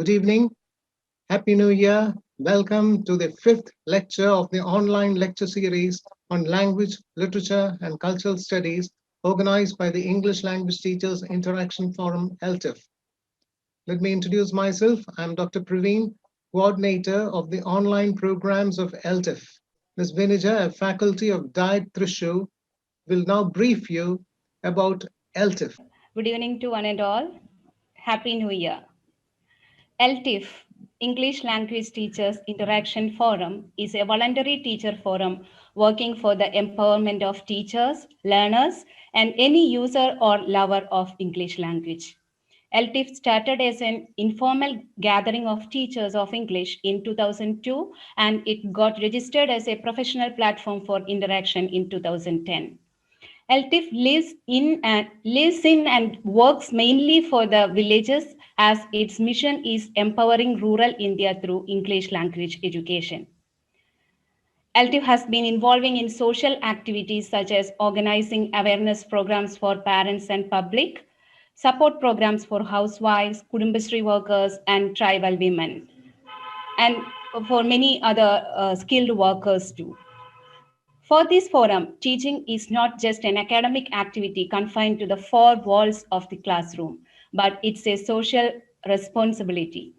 Good evening. Happy New Year. Welcome to the fifth lecture of the online lecture series on language, literature, and cultural studies organized by the English Language Teachers Interaction Forum, ELTIF. Let me introduce myself. I'm Dr. Praveen, coordinator of the online programs of ELTIF. Ms. Vinija, a faculty of DIET Thrissur, will now brief you about ELTIF. Good evening to one and all. Happy New Year. LTIF, English Language Teachers Interaction Forum, is a voluntary teacher forum working for the empowerment of teachers, learners, and any user or lover of English language. LTIF started as an informal gathering of teachers of English in 2002, and it got registered as a professional platform for interaction in 2010. LTIF lives in and works mainly for the villages as its mission is empowering rural India through English language education. LTIF has been involving in social activities such as organizing awareness programs for parents and public, support programs for housewives, Kudumbashree workers, and tribal women, and for many other skilled workers too. For this forum, teaching is not just an academic activity confined to the four walls of the classroom, but it's a social responsibility.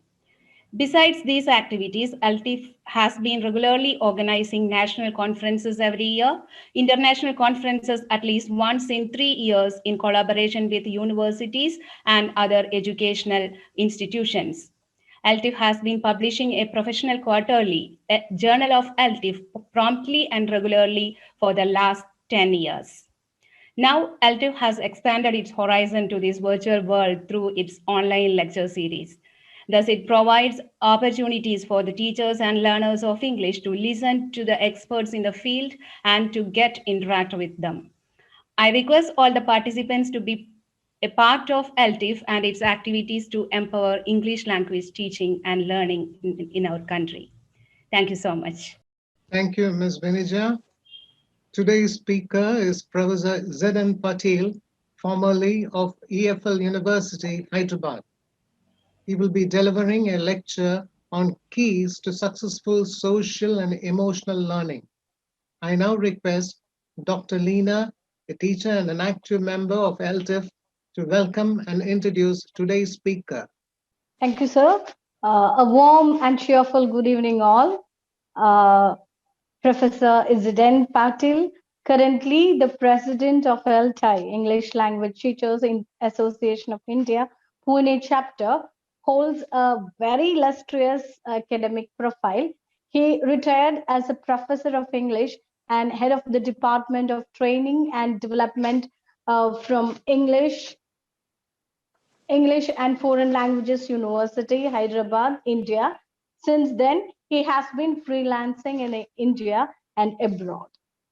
Besides these activities, LTIF has been regularly organizing national conferences every year, international conferences at least once in 3 years in collaboration with universities and other educational institutions. LTIF has been publishing a professional quarterly, a journal of LTIF, promptly and regularly for the last 10 years. Now, LTIF has expanded its horizon to this virtual world through its online lecture series. Thus, it provides opportunities for the teachers and learners of English to listen to the experts in the field and to interact with them. I request all the participants to be a part of LTIF and its activities to empower English language teaching and learning in our country. Thank you so much. Thank you, Ms. Vinija. Today's speaker is Professor Z.N. Patil, formerly of EFL University, Hyderabad. He will be delivering a lecture on keys to successful social and emotional learning. I now request Dr. Leena, a teacher and an active member of LTIF, to welcome and introduce today's speaker. Thank you, sir. A warm and cheerful good evening, all. Professor Izidin Patil, currently the president of LTI, English Language Teachers Association of India, Pune chapter, holds a very illustrious academic profile. He retired as a professor of English and head of the Department of Training and Development from English and Foreign Languages University, Hyderabad, India. Since then, he has been freelancing in India and abroad.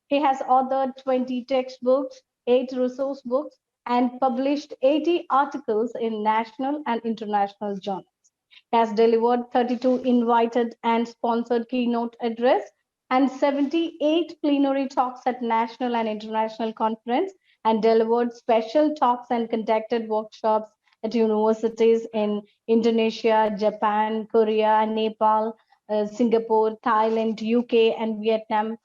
He has authored 20 textbooks, 8 resource books, and published 80 articles in national and international journals. He has delivered 32 invited and sponsored keynote address and 78 plenary talks at national and international conference, and delivered special talks and conducted workshops at universities in Indonesia, Japan, Korea, Nepal, Singapore, Thailand, UK, and Vietnam,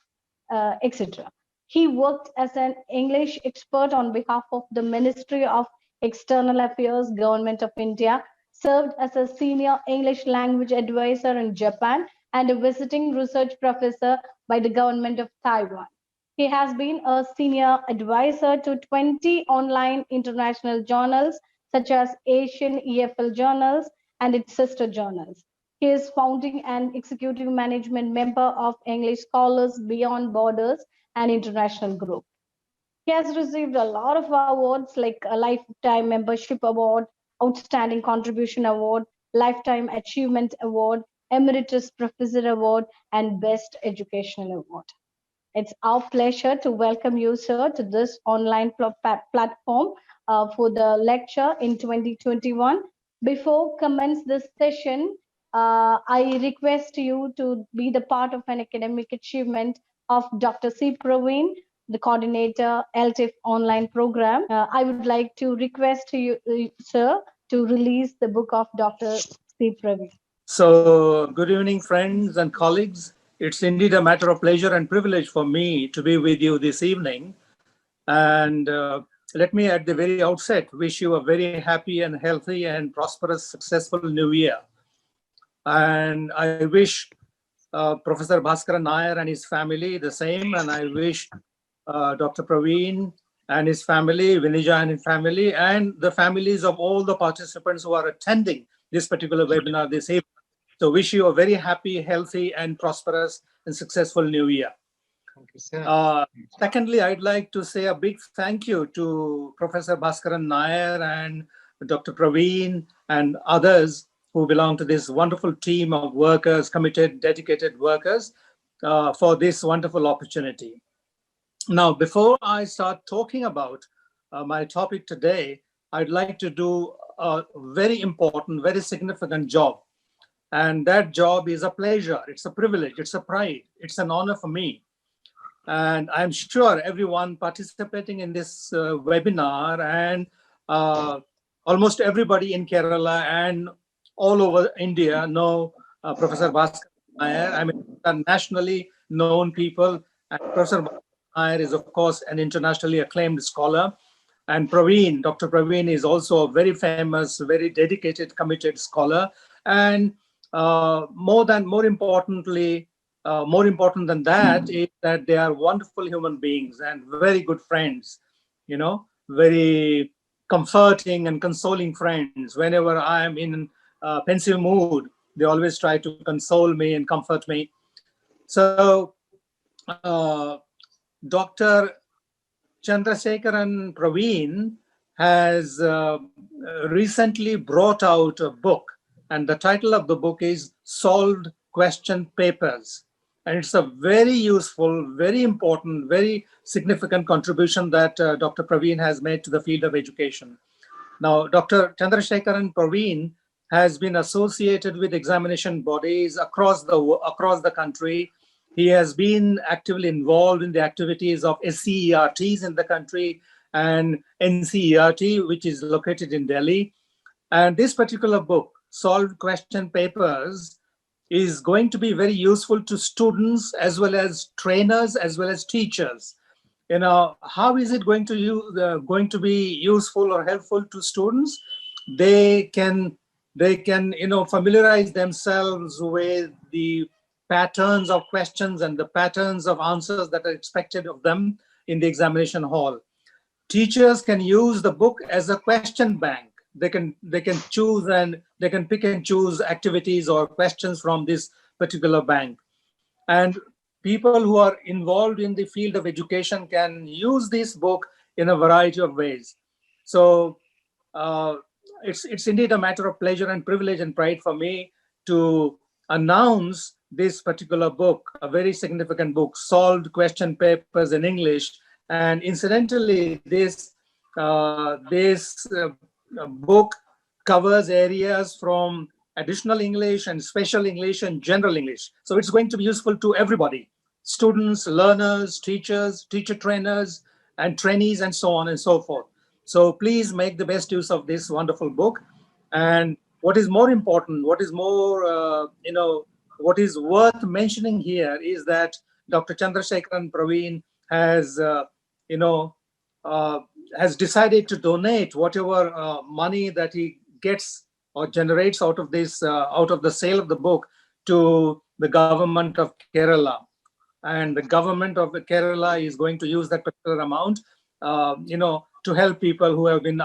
etc. He worked as an English expert on behalf of the Ministry of External Affairs, Government of India, served as a senior English language advisor in Japan, and a visiting research professor by the government of Taiwan. He has been a senior advisor to 20 online international journals, such as Asian EFL journals and its sister journals. He is founding and executive management member of English Scholars Beyond Borders and International Group. He has received a lot of awards like a Lifetime Membership Award, Outstanding Contribution Award, Lifetime Achievement Award, Emeritus Professor Award, and Best Educational Award. It's our pleasure to welcome you, sir, to this online platform for the lecture in 2021. Before commence this session, I request you to be the part of an academic achievement of Dr. C. Praveen, the coordinator, LTIF online program. I would like to request you, sir, to release the book of Dr. P. Praveen. So, good evening, friends and colleagues. It's indeed a matter of pleasure and privilege for me to be with you this evening. And let me, at the very outset, wish you a very happy and healthy and prosperous, successful new year. And I wish Professor Bhaskaran Nair and his family the same. And I wish Dr. Praveen and his family, Vinija and his family, and the families of all the participants who are attending this particular webinar this evening. So wish you a very happy, healthy, and prosperous and successful new year. Thank you, sir. Secondly, I'd like to say a big thank you to Professor Bhaskaran Nair and Dr. Praveen and others who belong to this wonderful team of workers, committed, dedicated workers, for this wonderful opportunity. Now, before I start talking about my topic today, I'd like to do a very important, very significant job. And that job is a pleasure, it's a privilege, it's a pride, it's an honor for me. And I'm sure everyone participating in this webinar and almost everybody in Kerala and all over India know Professor Bhaskaran Nair. I mean, they're nationally known people. And Professor Bhaskaran Nair is, of course, an internationally acclaimed scholar. And Praveen, Dr. Praveen is also a very famous, very dedicated, committed scholar. And more important than that is that they are wonderful human beings and very good friends, you know, very comforting and consoling friends. Whenever I am in pensive mood, they always try to console me and comfort me. So Dr. Chandrasekharan Praveen has recently brought out a book, and the title of the book is Solved Question Papers. And it's a very useful, very important, very significant contribution that Dr. Praveen has made to the field of education. Now, Dr. Chandrasekharan Praveen has been associated with examination bodies across the country. He has been actively involved in the activities of SCERTs in the country and NCERT, which is located in Delhi. And this particular book, Solved Question Papers, is going to be very useful to students as well as trainers as well as teachers. You know, how is it going to be useful or helpful to students? They can familiarize themselves with the patterns of questions and the patterns of answers that are expected of them in the examination hall. Teachers can use the book as a question bank. They can choose and they can pick and choose activities or questions from this particular bank. And people who are involved in the field of education can use this book in a variety of ways. So it's indeed a matter of pleasure and privilege and pride for me to announce this particular book, a very significant book, Solved Question Papers in English. And incidentally, this book covers areas from additional English and special English and general English. So it's going to be useful to everybody, students, learners, teachers, teacher trainers, and trainees, and so on and so forth. So please make the best use of this wonderful book. And what is more important, what is worth mentioning here is that Dr. Chandrasekharan Praveen has, has decided to donate whatever money that he gets or generates out of this, out of the sale of the book, to the government of Kerala. And the government of Kerala is going to use that particular amount, to help people who have been,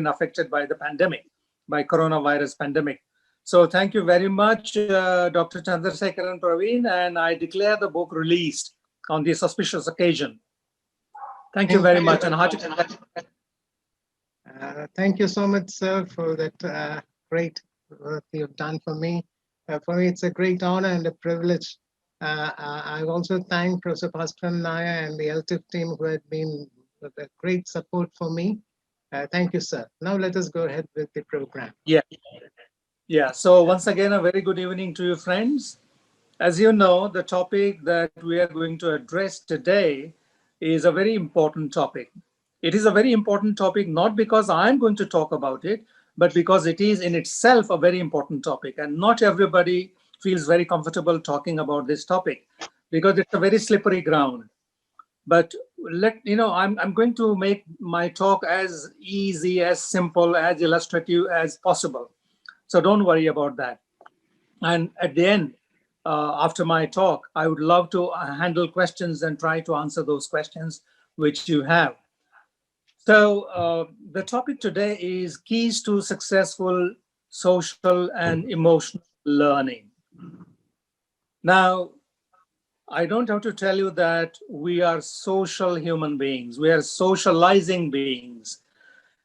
affected by the pandemic, by coronavirus pandemic. So thank you very much, Dr. Chandrasekharan Praveen, and I declare the book released on this auspicious occasion. Thank you very much. And thank you so much, sir, for that great work you've done for me. For me, it's a great honor and a privilege. I also thank Professor Bhaskaran Nair and the LTIF team who had been a great support for me. Thank you, sir. Now let us go ahead with the program. Yeah. So once again, a very good evening to you, friends. As you know, the topic that we are going to address today is a very important topic. It is a very important topic, not because I'm going to talk about it, but because it is in itself a very important topic, and not everybody feels very comfortable talking about this topic because it's a very slippery ground. But I'm going to make my talk as easy, as simple, as illustrative as possible. So don't worry about that. And at the end, after my talk, I would love to handle questions and try to answer those questions which you have. So the topic today is keys to successful social and emotional learning. Now, I don't have to tell you that we are social human beings. We are socializing beings.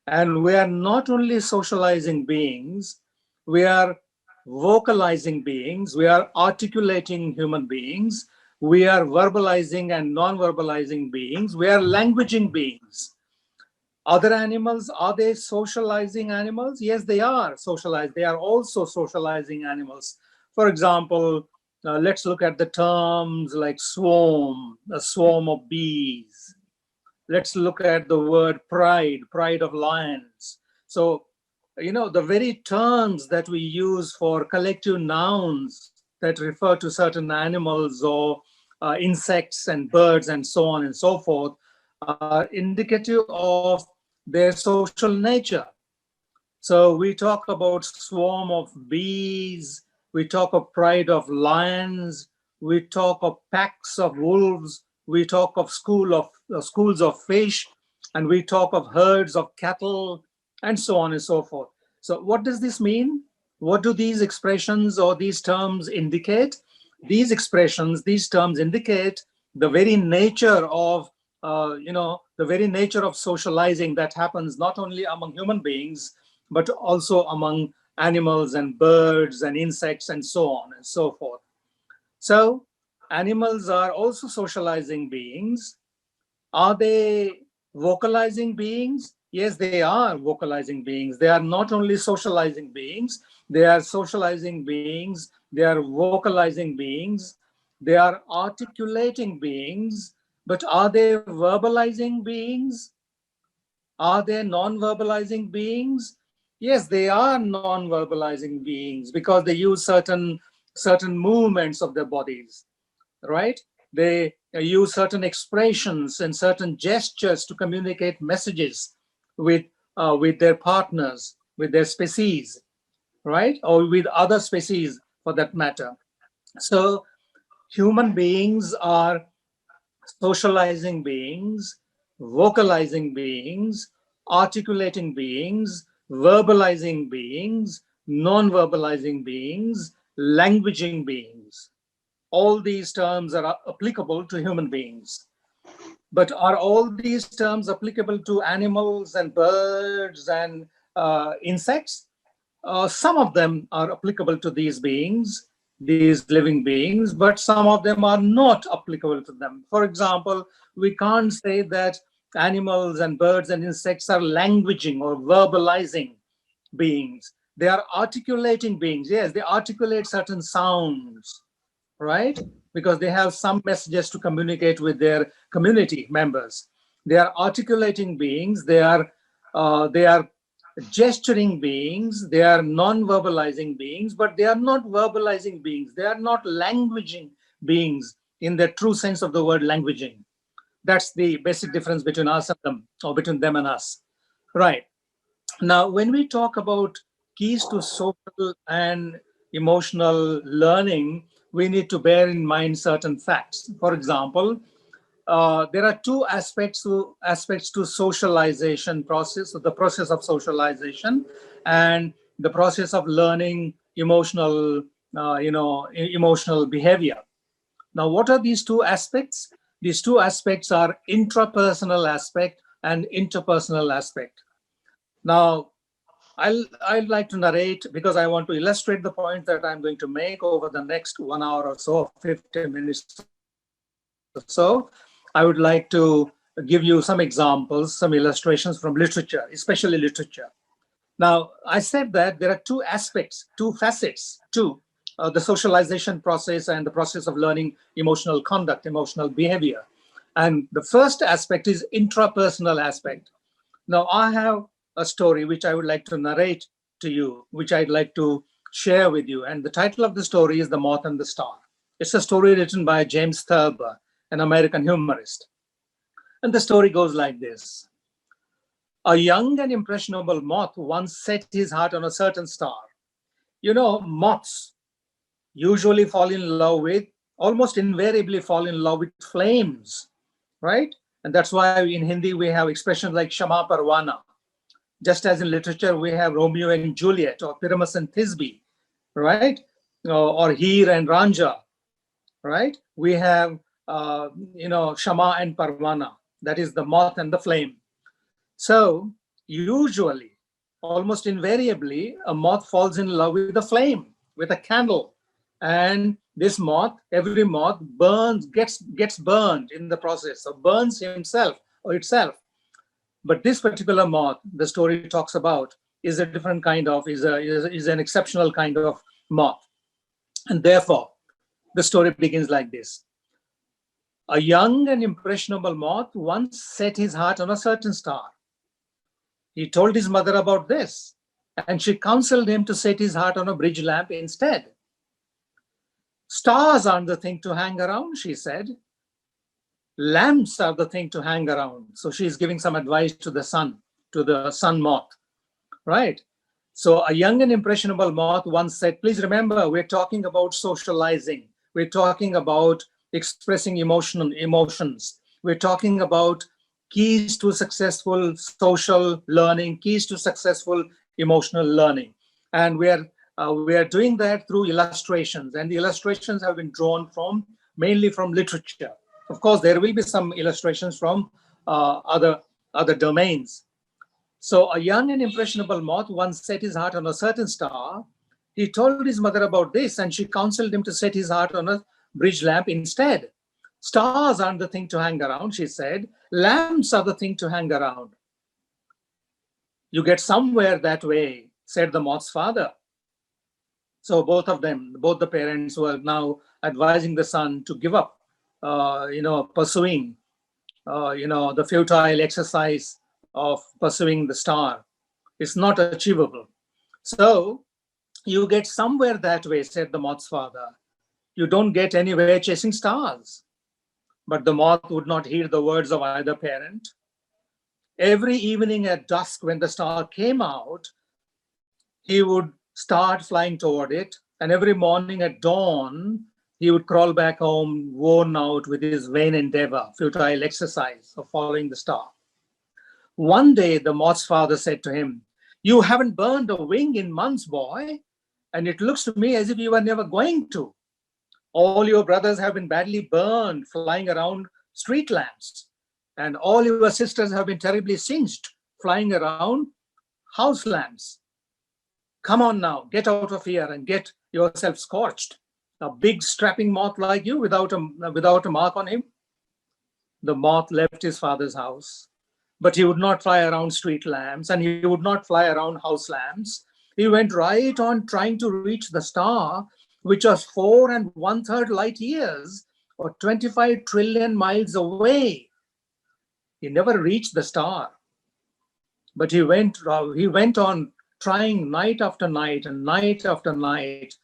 And we are not only socializing beings, we are vocalizing beings, we are articulating human beings, we are verbalizing and non-verbalizing beings, we are languaging beings. Other animals, are they socializing animals? Yes, they are socialized. They are also socializing animals. For example, let's look at the terms like swarm, a swarm of bees. Let's look at the word pride, pride of lions. So, the very terms that we use for collective nouns that refer to certain animals or insects and birds and so on and so forth are indicative of their social nature. So we talk about swarm of bees, we talk of pride of lions, we talk of packs of wolves, we talk of schools of fish, and we talk of herds of cattle, and so on and so forth. So what does this mean? What do these expressions or these terms indicate? These expressions, these terms indicate the very nature of the very nature of socializing that happens not only among human beings, but also among animals and birds and insects and so on and so forth. So animals are also socializing beings. Are they vocalizing beings? Yes, they are vocalizing beings. They are not only socializing beings, they are socializing beings, they are vocalizing beings, they are articulating beings, but are they verbalizing beings? Are they non-verbalizing beings? Yes, they are non-verbalizing beings because they use certain movements of their bodies, right? They use certain expressions and certain gestures to communicate messages with their partners, with their species, right? Or with other species for that matter. So human beings are socializing beings, vocalizing beings, articulating beings, verbalizing beings, non-verbalizing beings, languaging beings. All these terms are applicable to human beings. But are all these terms applicable to animals and birds and insects? Some of them are applicable to these beings, these living beings, but some of them are not applicable to them. For example, we can't say that animals and birds and insects are languaging or verbalizing beings. They are articulating beings. Yes, they articulate certain sounds, right? Because they have some messages to communicate with their community members. They are articulating beings. They are gesturing beings. They are non-verbalizing beings, but they are not verbalizing beings. They are not languaging beings in the true sense of the word languaging. That's the basic difference between us and them, or between them and us, right? Now, when we talk about keys to social and emotional learning, we need to bear in mind certain facts. For example, there are two aspects to socialization process, so the process of socialization and the process of learning emotional behavior. Now, what are these two aspects? These two aspects are intrapersonal aspect and interpersonal aspect. Now, I'd like to narrate because I want to illustrate the point that I'm going to make over the next 1 hour or so, 50 minutes or so. I would like to give you some examples, some illustrations from literature, especially literature. Now, I said that there are two aspects, two facets to the socialization process and the process of learning emotional conduct, emotional behavior. And the first aspect is intrapersonal aspect. Now, I have a story which I would like to narrate to you, which I'd like to share with you. And the title of the story is The Moth and the Star. It's a story written by James Thurber, an American humorist. And the story goes like this. A young and impressionable moth once set his heart on a certain star. You know, moths usually fall in love with, almost invariably fall in love with flames, right? And that's why in Hindi we have expressions like Shama Parwana. Just as in literature we have Romeo and Juliet, or Pyramus and Thisbe, right? Or Heer and Ranja, right? We have, Shama and Parwana. That is the moth and the flame. So usually, almost invariably, a moth falls in love with a flame, with a candle. And this moth, every moth gets burned in the process, or burns himself or itself. But this particular moth, the story talks about, is a different kind of, is an exceptional kind of moth. And therefore, the story begins like this. A young and impressionable moth once set his heart on a certain star. He told his mother about this, and she counseled him to set his heart on a bridge lamp instead. Stars aren't the thing to hang around, she said. Lamps are the thing to hang around. So she's giving some advice to the sun moth, right? So a young and impressionable moth once said, please remember, we're talking about socializing. We're talking about expressing emotions. We're talking about keys to successful social learning, keys to successful emotional learning. And we are doing that through illustrations. And the illustrations have been drawn mainly from literature. Of course, there will be some illustrations from other domains. So a young and impressionable moth once set his heart on a certain star. He told his mother about this, and she counseled him to set his heart on a bridge lamp instead. Stars aren't the thing to hang around, she said. Lamps are the thing to hang around. You get somewhere that way, said the moth's father. So both the parents were now advising the son to give up, pursuing, the futile exercise of pursuing the star. It's not achievable. So you get somewhere that way, said the moth's father. You don't get anywhere chasing stars. But the moth would not heed the words of either parent. Every evening at dusk, when the star came out, he would start flying toward it. And every morning at dawn, he would crawl back home, worn out with his vain endeavor, futile exercise of following the star. One day, the moth's father said to him, you haven't burned a wing in months, boy. And it looks to me as if you were never going to. All your brothers have been badly burned flying around street lamps. And all your sisters have been terribly singed flying around house lamps. Come on now, get out of here and get yourself scorched. A big strapping moth like you without a mark on him. The moth left his father's house, but he would not fly around street lamps and he would not fly around house lamps. He went right on trying to reach the star, which was 4 1/3 light years, or 25 trillion miles away. He never reached the star, but he went on trying night after night and night after night.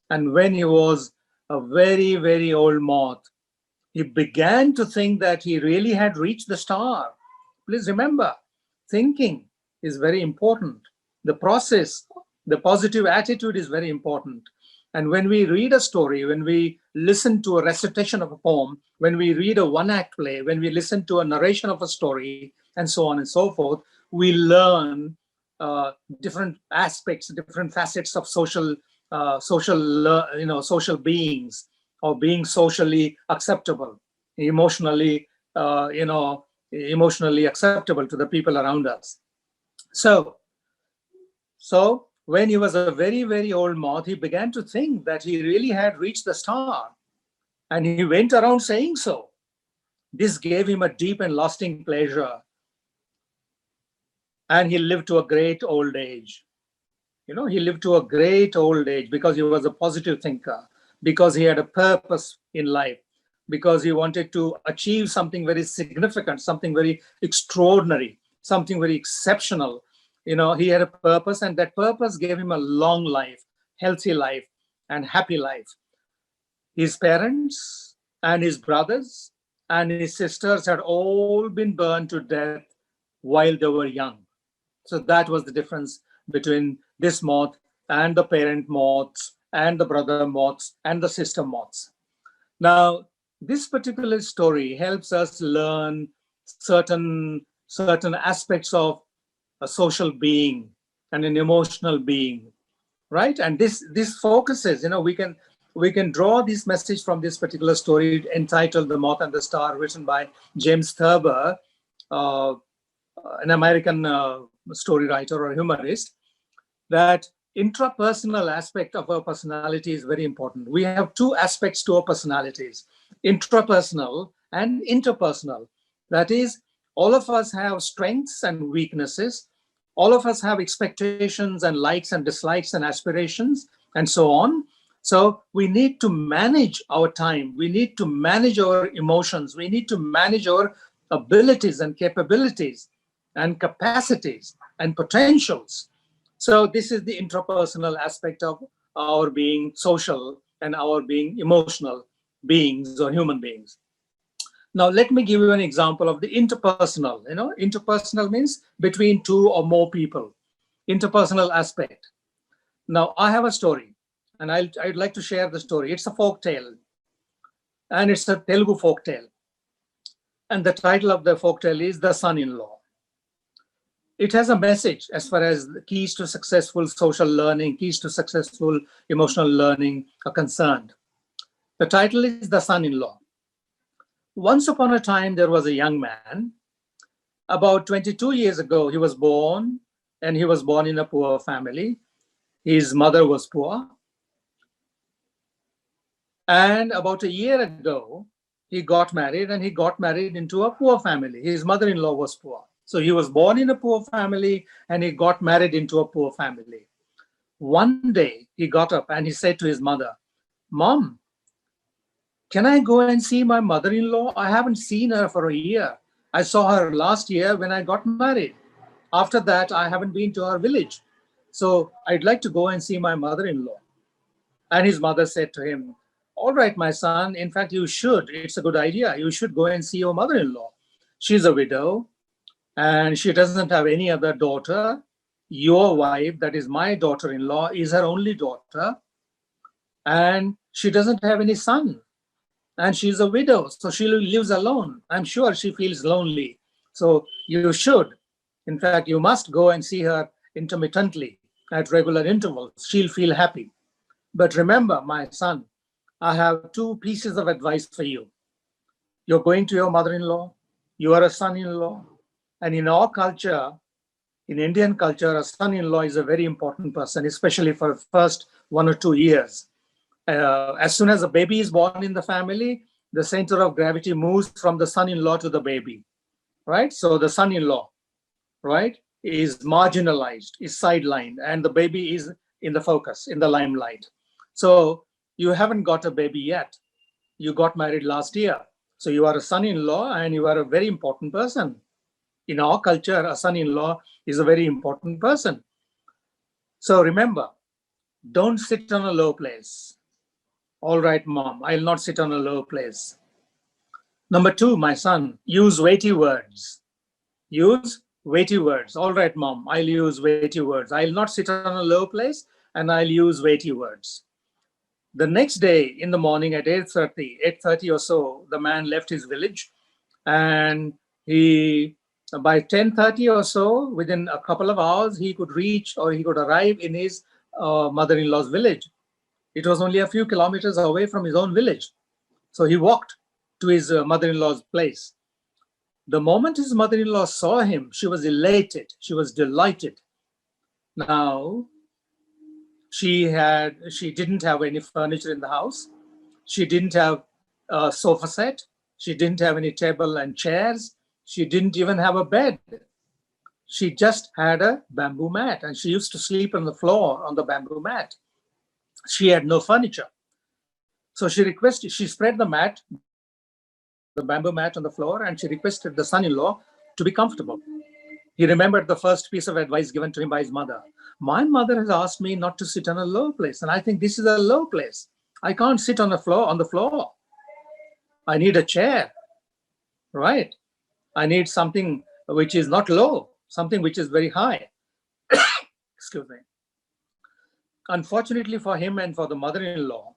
And when he was a very, very old moth, he began to think that he really had reached the star. Please remember, thinking is very important. The process, the positive attitude is very important. And when we read a story, when we listen to a recitation of a poem, when we read a one-act play, when we listen to a narration of a story, and so on and so forth, we learn different aspects, different facets of social beings, or being socially acceptable, emotionally acceptable to the people around us. So when he was a very, very old moth, he began to think that he really had reached the star. And he went around saying so. This gave him a deep and lasting pleasure. And he lived to a great old age. He lived to a great old age because he was a positive thinker, because he had a purpose in life, because he wanted to achieve something very significant, something very extraordinary, something very exceptional. he had a purpose, and that purpose gave him a long life, healthy life, and happy life. His parents and his brothers and his sisters had all been burned to death while they were young. So that was the difference between this moth and the parent moths and the brother moths and the sister moths. Now, this particular story helps us learn certain aspects of a social being and an emotional being, right? And this focuses, we can draw this message from this particular story entitled The Moth and the Star, written by James Thurber, an American story writer or humorist, that intrapersonal aspect of our personality is very important. We have two aspects to our personalities, intrapersonal and interpersonal. That is, all of us have strengths and weaknesses. All of us have expectations and likes and dislikes and aspirations and so on. So we need to manage our time. We need to manage our emotions. We need to manage our abilities and capabilities and capacities and potentials. So this is the intrapersonal aspect of our being social and our being emotional beings or human beings. Now, let me give you an example of the interpersonal. Interpersonal means between two or more people, interpersonal aspect. Now, I have a story, and I'd like to share the story. It's a folk tale, and it's a Telugu folk tale. And the title of the folk tale is The Son-in-Law. It has a message as far as the keys to successful social learning, keys to successful emotional learning are concerned. The title is The Son-in-Law. Once upon a time, there was a young man. About 22 years ago, he was born, and he was born in a poor family. His mother was poor. And about a year ago, he got married, and he got married into a poor family. His mother-in-law was poor. So he was born in a poor family, and he got married into a poor family. One day, he got up and he said to his mother, "Mom, can I go and see my mother-in-law? I haven't seen her for a year. I saw her last year when I got married. After that, I haven't been to her village. So I'd like to go and see my mother-in-law." And his mother said to him, "All right, my son, in fact, you should. It's a good idea. You should go and see your mother-in-law. She's a widow, and she doesn't have any other daughter. Your wife, that is my daughter-in-law, is her only daughter, and she doesn't have any son. And she's a widow, so she lives alone. I'm sure she feels lonely. So you should, in fact, you must go and see her intermittently at regular intervals. She'll feel happy. But remember, my son, I have two pieces of advice for you. You're going to your mother-in-law, you are a son-in-law, and in our culture, in Indian culture, a son-in-law is a very important person, especially for the first 1 or 2 years. As soon as a baby is born in the family, the center of gravity moves from the son-in-law to the baby, right? So the son-in-law, right, is marginalized, is sidelined, and the baby is in the focus, in the limelight. So you haven't got a baby yet. You got married last year. So you are a son-in-law, and you are a very important person. In our culture, a son-in-law is a very important person. So remember, don't sit on a low place. All right, Mom, I'll not sit on a low place. Number 2, my son, use weighty words. Use weighty words. All right, Mom, I'll use weighty words. I'll not sit on a low place, and I'll use weighty words. The next day in the morning at 8:30 or so, the man left his village, and by 10:30 or so, within a couple of hours, he could reach or he could arrive in his mother-in-law's village. It was only a few kilometers away from his own village. So he walked to his mother-in-law's place. The moment his mother-in-law saw him, she was elated. She was delighted. Now, she didn't have any furniture in the house. She didn't have a sofa set. She didn't have any table and chairs. She didn't even have a bed. She just had a bamboo mat, and she used to sleep on the floor on the bamboo mat. She had no furniture. So she spread the bamboo mat on the floor, and she requested the son-in-law to be comfortable. He remembered the first piece of advice given to him by his mother. My mother has asked me not to sit on a low place, and I think this is a low place. I can't sit on the floor. I need a chair, right? I need something which is not low, something which is very high. Excuse me. Unfortunately for him and for the mother-in-law,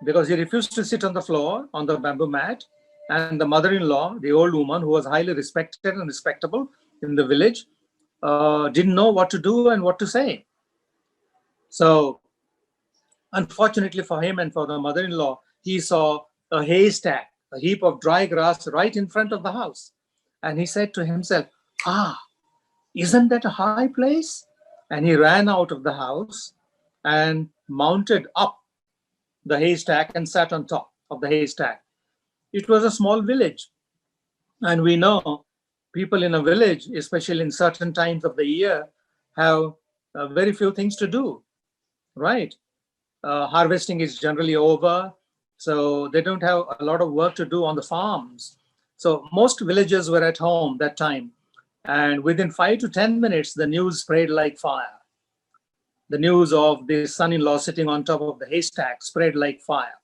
because he refused to sit on the floor on the bamboo mat, and the mother-in-law, the old woman who was highly respected and respectable in the village, didn't know what to do and what to say. So unfortunately for him and for the mother-in-law, he saw a haystack, a heap of dry grass right in front of the house. And he said to himself, isn't that a high place? And he ran out of the house and mounted up the haystack and sat on top of the haystack. It was a small village. And we know people in a village, especially in certain times of the year, have very few things to do, right? Harvesting is generally over, so they don't have a lot of work to do on the farms. So most villagers were at home that time. And within 5 to 10 minutes, the news spread like fire. The news of the son-in-law sitting on top of the haystack spread like fire.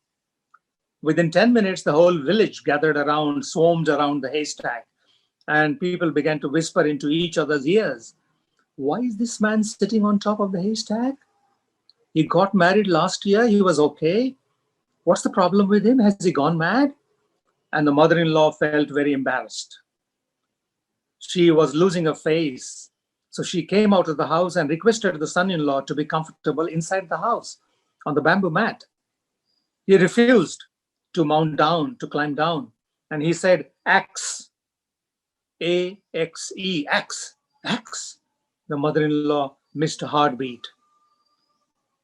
Within 10 minutes, the whole village gathered around, swarmed around the haystack, and people began to whisper into each other's ears, why is this man sitting on top of the haystack? He got married last year, he was okay. What's the problem with him? Has he gone mad? And the mother-in-law felt very embarrassed. She was losing her face. So she came out of the house and requested the son-in-law to be comfortable inside the house on the bamboo mat. He refused to mount down, to climb down. And he said, axe, A-X-E, axe, axe. The mother-in-law missed a heartbeat.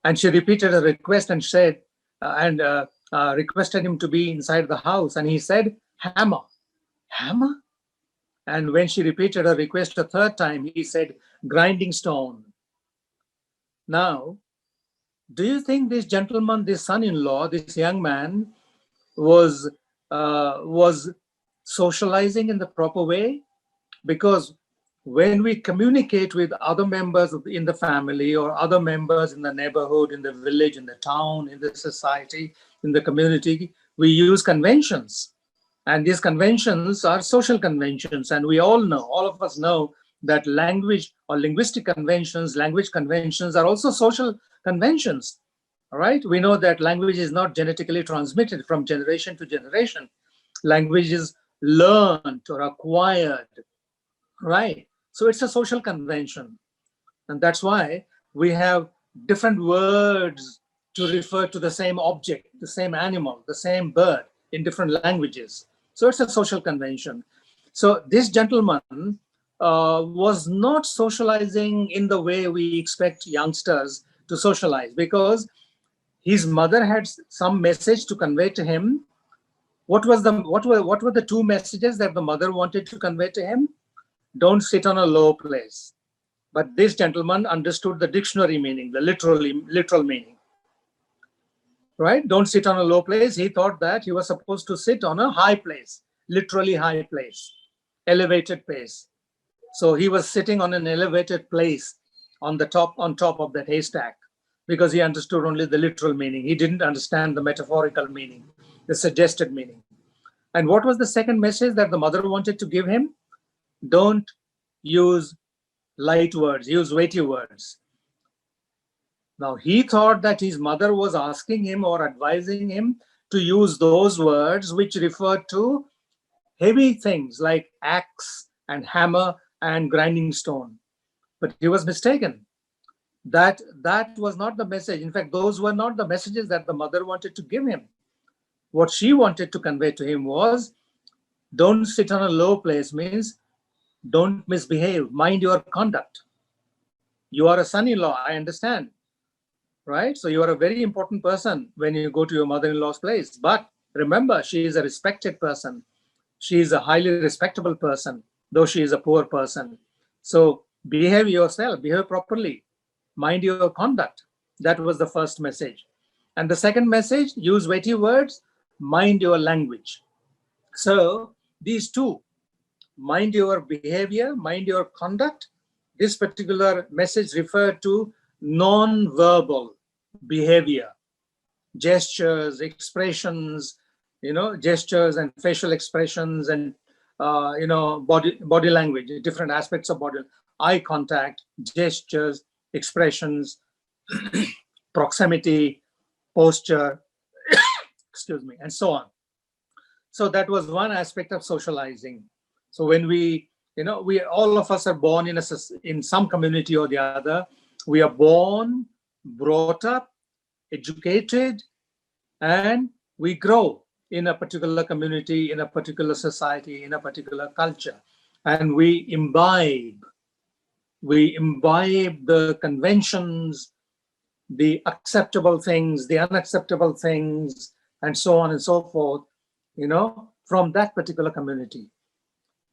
And she repeated her request and said, requested him to be inside the house. And he said, hammer, hammer? And when she repeated her request a third time, he said, grinding stone. Now, do you think this gentleman, this son-in-law, this young man was socializing in the proper way? Because when we communicate with other members in the family or other members in the neighborhood, in the village, in the town, in the society, in the community, we use conventions. And these conventions are social conventions. And we all know, all of us know, that language or linguistic conventions, language conventions are also social conventions. All right? We know that language is not genetically transmitted from generation to generation. Language is learned or acquired, right? So it's a social convention. And that's why we have different words to refer to the same object, the same animal, the same bird in different languages. So it's a social convention. So this gentleman was not socializing in the way we expect youngsters to socialize, because his mother had some message to convey to him. What were the two messages that the mother wanted to convey to him? Don't sit on a low place. But this gentleman understood the dictionary meaning, the literal meaning. Right? Don't sit on a low place. He thought that he was supposed to sit on a high place, literally high place, elevated place. So he was sitting on an elevated place on top of that haystack, because he understood only the literal meaning. He didn't understand the metaphorical meaning, the suggested meaning. And what was the second message that the mother wanted to give him? Don't use light words, use weighty words. Now, he thought that his mother was asking him or advising him to use those words which refer to heavy things like axe and hammer and grinding stone. But he was mistaken. That was not the message. In fact, those were not the messages that the mother wanted to give him. What she wanted to convey to him was, don't sit on a low place, means don't misbehave, mind your conduct. You are a son-in-law, I understand. Right? So you are a very important person when you go to your mother-in-law's place. But remember, she is a respected person. She is a highly respectable person, though she is a poor person. So behave yourself, behave properly, mind your conduct. That was the first message. And the second message, use weighty words, mind your language. So these two mind your behavior, mind your conduct. This particular message referred to non-verbal behavior, gestures, expressions, gestures and facial expressions and, body language, different aspects of body, eye contact, gestures, expressions, proximity, posture, excuse me, and so on. So that was one aspect of socializing. So when we all of us are born in some community or the other. We are born, brought up, educated, and we grow in a particular community, in a particular society, in a particular culture. And we imbibe the conventions, the acceptable things, the unacceptable things, and so on and so forth, from that particular community.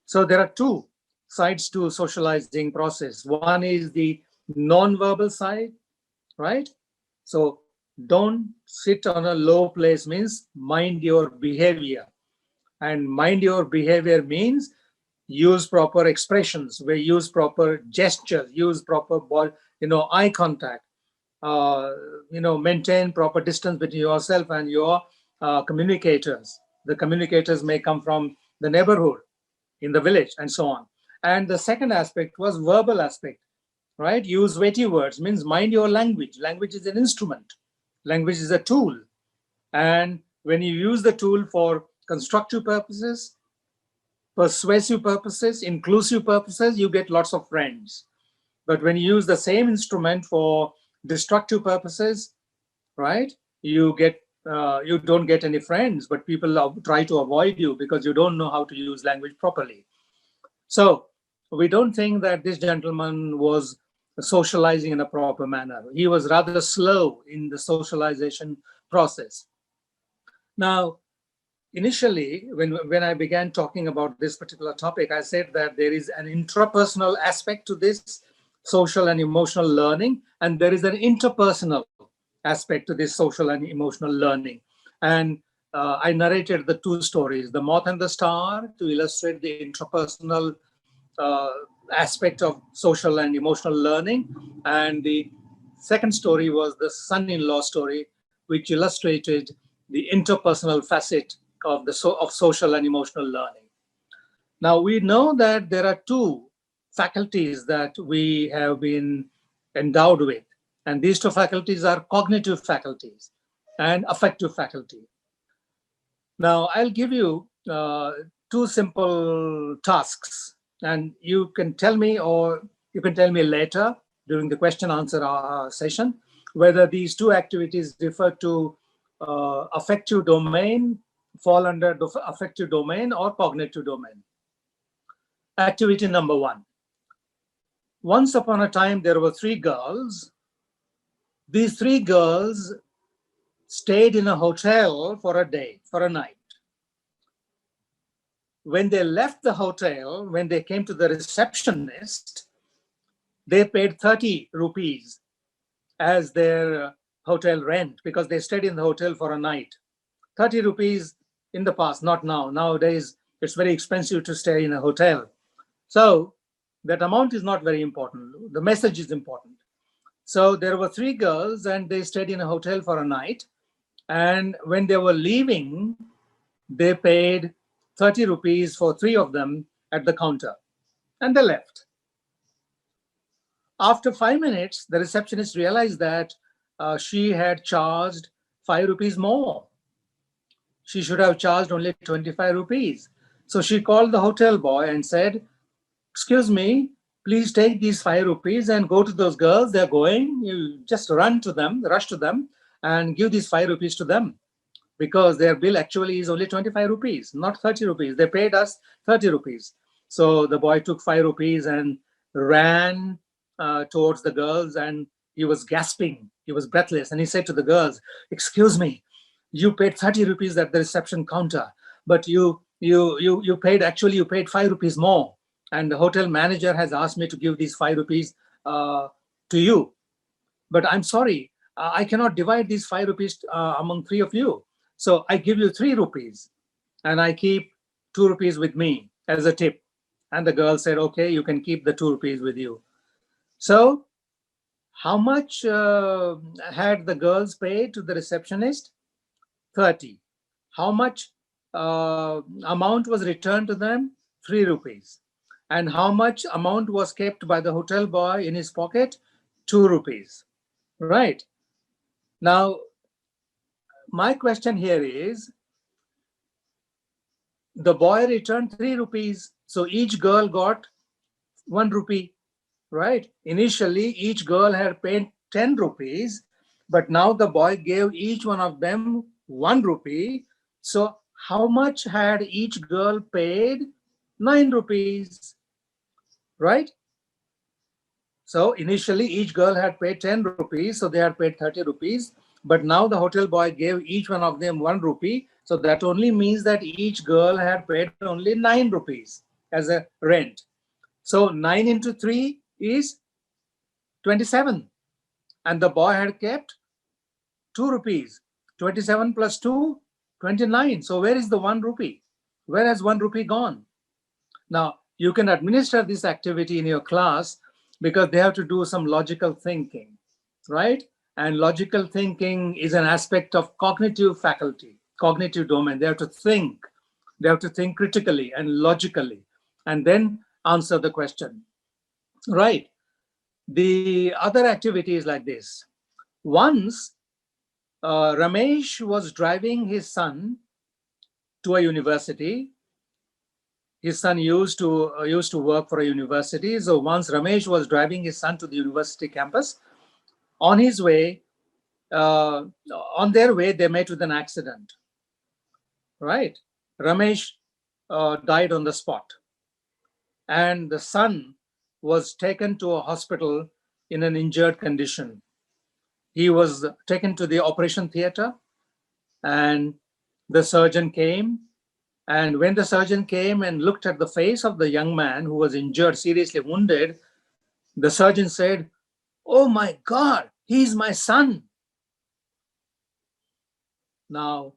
So there are two sides to socializing process. One is the non-verbal side, right? So don't sit on a low place means mind your behavior. And mind your behavior means use proper expressions, we use proper gestures, use proper eye contact, maintain proper distance between yourself and your communicators. The communicators may come from the neighborhood, in the village, and so on. And the second aspect was verbal aspect, right? Use weighty words, means mind your language. Language is an instrument. Language is a tool. And when you use the tool for constructive purposes, persuasive purposes, inclusive purposes, you get lots of friends. But when you use the same instrument for destructive purposes, right, you don't get any friends, but people try to avoid you because you don't know how to use language properly. So we don't think that this gentleman was socializing in a proper manner. He was rather slow in the socialization process. Now, initially, when I began talking about this particular topic, I said that there is an intrapersonal aspect to this social and emotional learning, and there is an interpersonal aspect to this social and emotional learning. And I narrated the two stories, The Moth and the Star, to illustrate the intrapersonal aspect of social and emotional learning. And the second story was the son-in-law story, which illustrated the interpersonal facet of social and emotional learning. Now, we know that there are two faculties that we have been endowed with. And these two faculties are cognitive faculties and affective faculty. Now, I'll give you two simple tasks, and you can tell me, or you can tell me later during the question answer session, whether these two activities refer to affective domain, fall under the affective domain or cognitive domain. Activity number one. Once upon a time, there were three girls. These three girls stayed in a hotel for a night. When they left the hotel, when they came to the receptionist, they paid 30 rupees as their hotel rent because they stayed in the hotel for a night. 30 rupees in the past, not now. Nowadays, it's very expensive to stay in a hotel. So that amount is not very important. The message is important. So there were three girls and they stayed in a hotel for a night. And when they were leaving, they paid 30 rupees for three of them at the counter, and they left. After 5 minutes, the receptionist realized that she had charged 5 rupees more. She should have charged only 25 rupees. So she called the hotel boy and said, "Excuse me, please take these 5 rupees and go to those girls. They're going. You just rush to them and give these 5 rupees to them, because their bill actually is only 25 rupees, not 30 rupees. They paid us 30 rupees. So the boy took 5 rupees and ran towards the girls, and he was gasping. He was breathless. And he said to the girls, "Excuse me, you paid 30 rupees at the reception counter, but you paid 5 rupees more. And the hotel manager has asked me to give these 5 rupees to you. But I'm sorry, I cannot divide these 5 rupees among three of you. So I give you 3 rupees and I keep 2 rupees with me as a tip. And the girl said, okay, you can keep the 2 rupees with you. So how much had the girls paid to the receptionist? 30. How much amount was returned to them? 3 rupees. And how much amount was kept by the hotel boy in his pocket? 2 rupees. Right. Now, my question here is, the boy returned 3 rupees. So each girl got 1 rupee, right? Initially, each girl had paid 10 rupees, but now the boy gave each one of them 1 rupee. So how much had each girl paid? 9 rupees, right? So initially, each girl had paid 10 rupees, so they had paid 30 rupees. But now the hotel boy gave each one of them 1 rupee. So that only means that each girl had paid only 9 rupees as a rent. So 9 into 3 is 27. And the boy had kept 2 rupees. 27 plus 2, 29. So where is the 1 rupee? Where has 1 rupee gone? Now, you can administer this activity in your class because they have to do some logical thinking, right? And logical thinking is an aspect of cognitive faculty, cognitive domain. They have to think. They have to think critically and logically, and then answer the question, right? The other activity is like this. Once, Ramesh was driving his son to a university. His son used to work for a university. So once Ramesh was driving his son to the university campus, on his way, on their way, they met with an accident, right? Ramesh died on the spot. And the son was taken to a hospital in an injured condition. He was taken to the operation theater, and the surgeon came. And when the surgeon came and looked at the face of the young man who was injured, seriously wounded, the surgeon said, "Oh my God, he's my son." Now,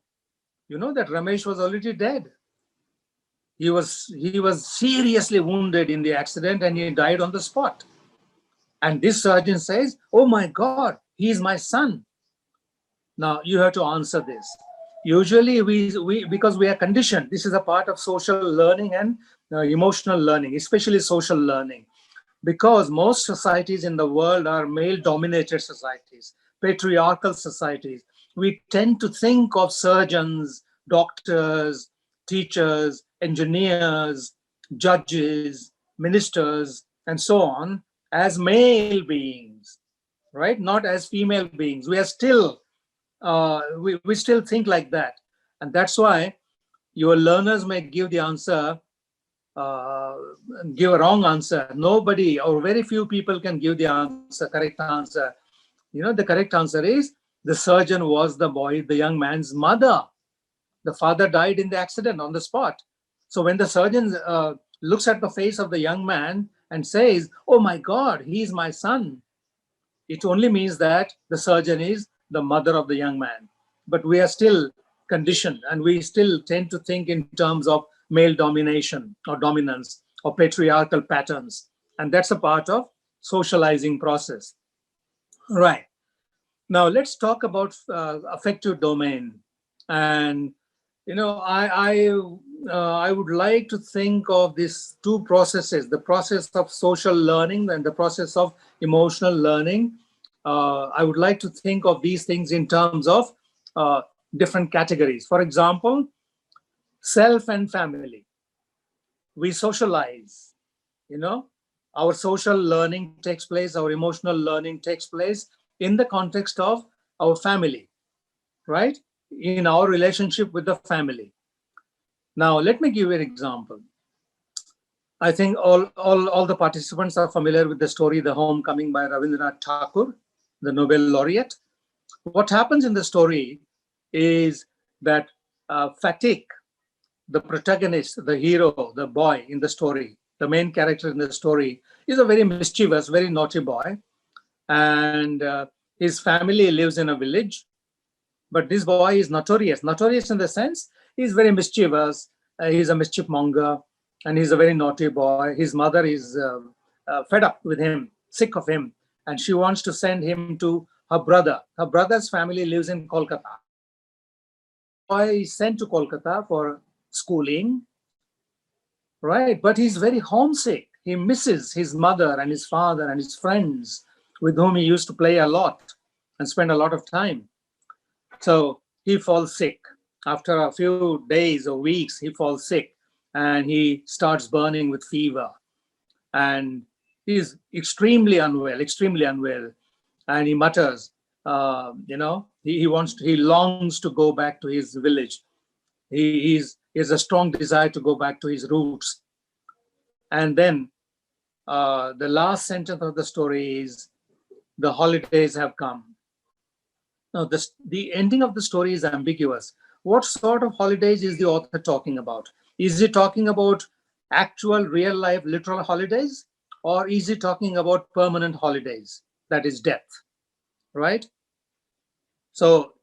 you know that Ramesh was already dead. He was seriously wounded in the accident and he died on the spot. And this surgeon says, "Oh my God, he's my son." Now you have to answer this. Usually we because we are conditioned, this is a part of social learning and emotional learning, especially social learning. Because most societies in the world are male-dominated societies, patriarchal societies, we tend to think of surgeons, doctors, teachers, engineers, judges, ministers, and so on as male beings, right? Not as female beings. We are still, we still think like that. And that's why your learners may give the answer, give a wrong answer. Nobody or very few people can give the answer, correct answer. You know, the correct answer is the surgeon was the young man's mother. The father died in the accident on the spot. So when the surgeon looks at the face of the young man and says, "Oh my God, he's my son," it only means that the surgeon is the mother of the young man. But we are still conditioned and we still tend to think in terms of male domination or dominance or patriarchal patterns. And that's a part of socializing process. Right. Now let's talk about affective domain. And you know, I would like to think of these two processes: the process of social learning and the process of emotional learning. I would like to think of these things in terms of different categories. For example, self and family. We socialize, you know, our social learning takes place, our emotional learning takes place in the context of our family, right? In our relationship with the family. Now, let me give you an example. I think all the participants are familiar with the story, The Homecoming by Rabindranath Tagore, the Nobel laureate. What happens in the story is that Fatik, the protagonist, the hero, the boy in the story, the main character in the story, is a very mischievous, very naughty boy. And his family lives in a village. But this boy is notorious in the sense he's very mischievous. He's a mischief monger. and he's a very naughty boy. His mother is fed up with him, sick of him, and she wants to send him to her brother. Her brother's family lives in Kolkata. Boy is sent to Kolkata for schooling, right? But he's very homesick. He misses his mother and his father and his friends with whom he used to play a lot and spend a lot of time. So he falls sick. After a few days or weeks, he falls sick and he starts burning with fever. And he's extremely unwell. And he mutters, he longs to go back to his village. He has a strong desire to go back to his roots. And then the last sentence of the story is, the holidays have come. Now, the ending of the story is ambiguous. What sort of holidays is the author talking about? Is he talking about actual, real life, literal holidays? Or is he talking about permanent holidays? That is death, right? So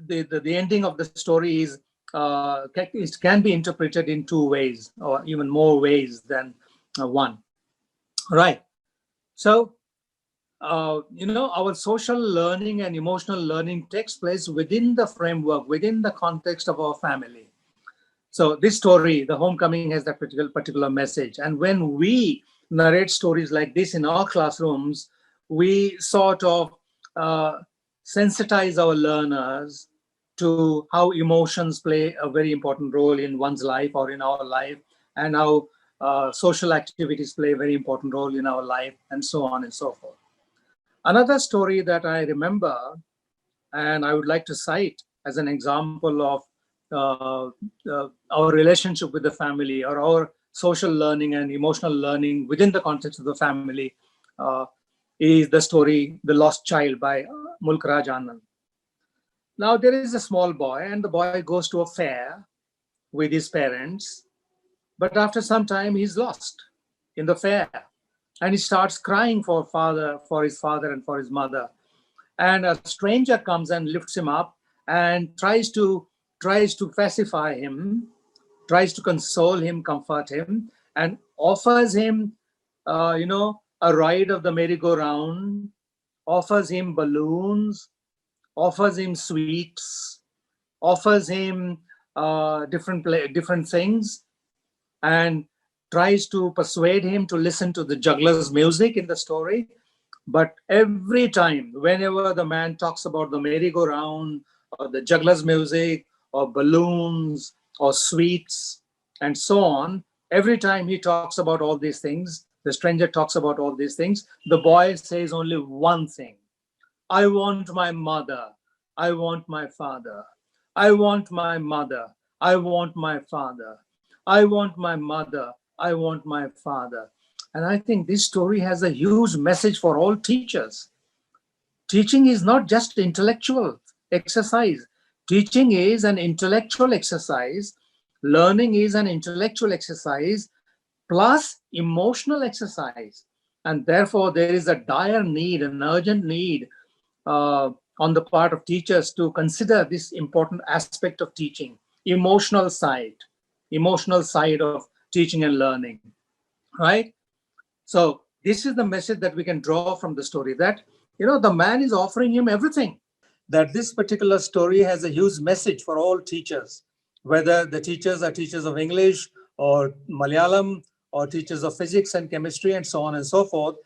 the ending of the story is it can be interpreted in two ways, or even more ways than one, right? So, our social learning and emotional learning takes place within the framework, within the context of our family. So this story, The Homecoming, has that particular message. And when we narrate stories like this in our classrooms, we sort of sensitize our learners to how emotions play a very important role in one's life or in our life, and how social activities play a very important role in our life, and so on and so forth. Another story that I remember, and I would like to cite as an example of our relationship with the family, or our social learning and emotional learning within the context of the family, is the story The Lost Child by Mulk Raj Anand. Now, there is a small boy, and the boy goes to a fair with his parents, but after some time he's lost in the fair, and he starts crying for his father and for his mother. And a stranger comes and lifts him up and tries to pacify him, tries to console him, comfort him, and offers him, a ride of the merry-go-round, offers him balloons, offers him sweets, offers him different things, and tries to persuade him to listen to the juggler's music in the story. But every time, whenever the man talks about the merry-go-round or the juggler's music or balloons or sweets and so on, every time he talks about all these things, the stranger talks about all these things, the boy says only one thing: I want my mother, I want my father, I want my mother, I want my father, I want my mother, I want my father. And I think this story has a huge message for all teachers. Teaching is not just intellectual exercise. Teaching is an intellectual exercise. Learning is an intellectual exercise plus emotional exercise. And therefore, there is a dire need, an urgent need on the part of teachers to consider this important aspect of teaching, emotional side of teaching and learning, right? So this is the message that we can draw from the story, that, the man is offering him everything. That this particular story has a huge message for all teachers, whether the teachers are teachers of English or Malayalam, or teachers of physics and chemistry and so on and so forth,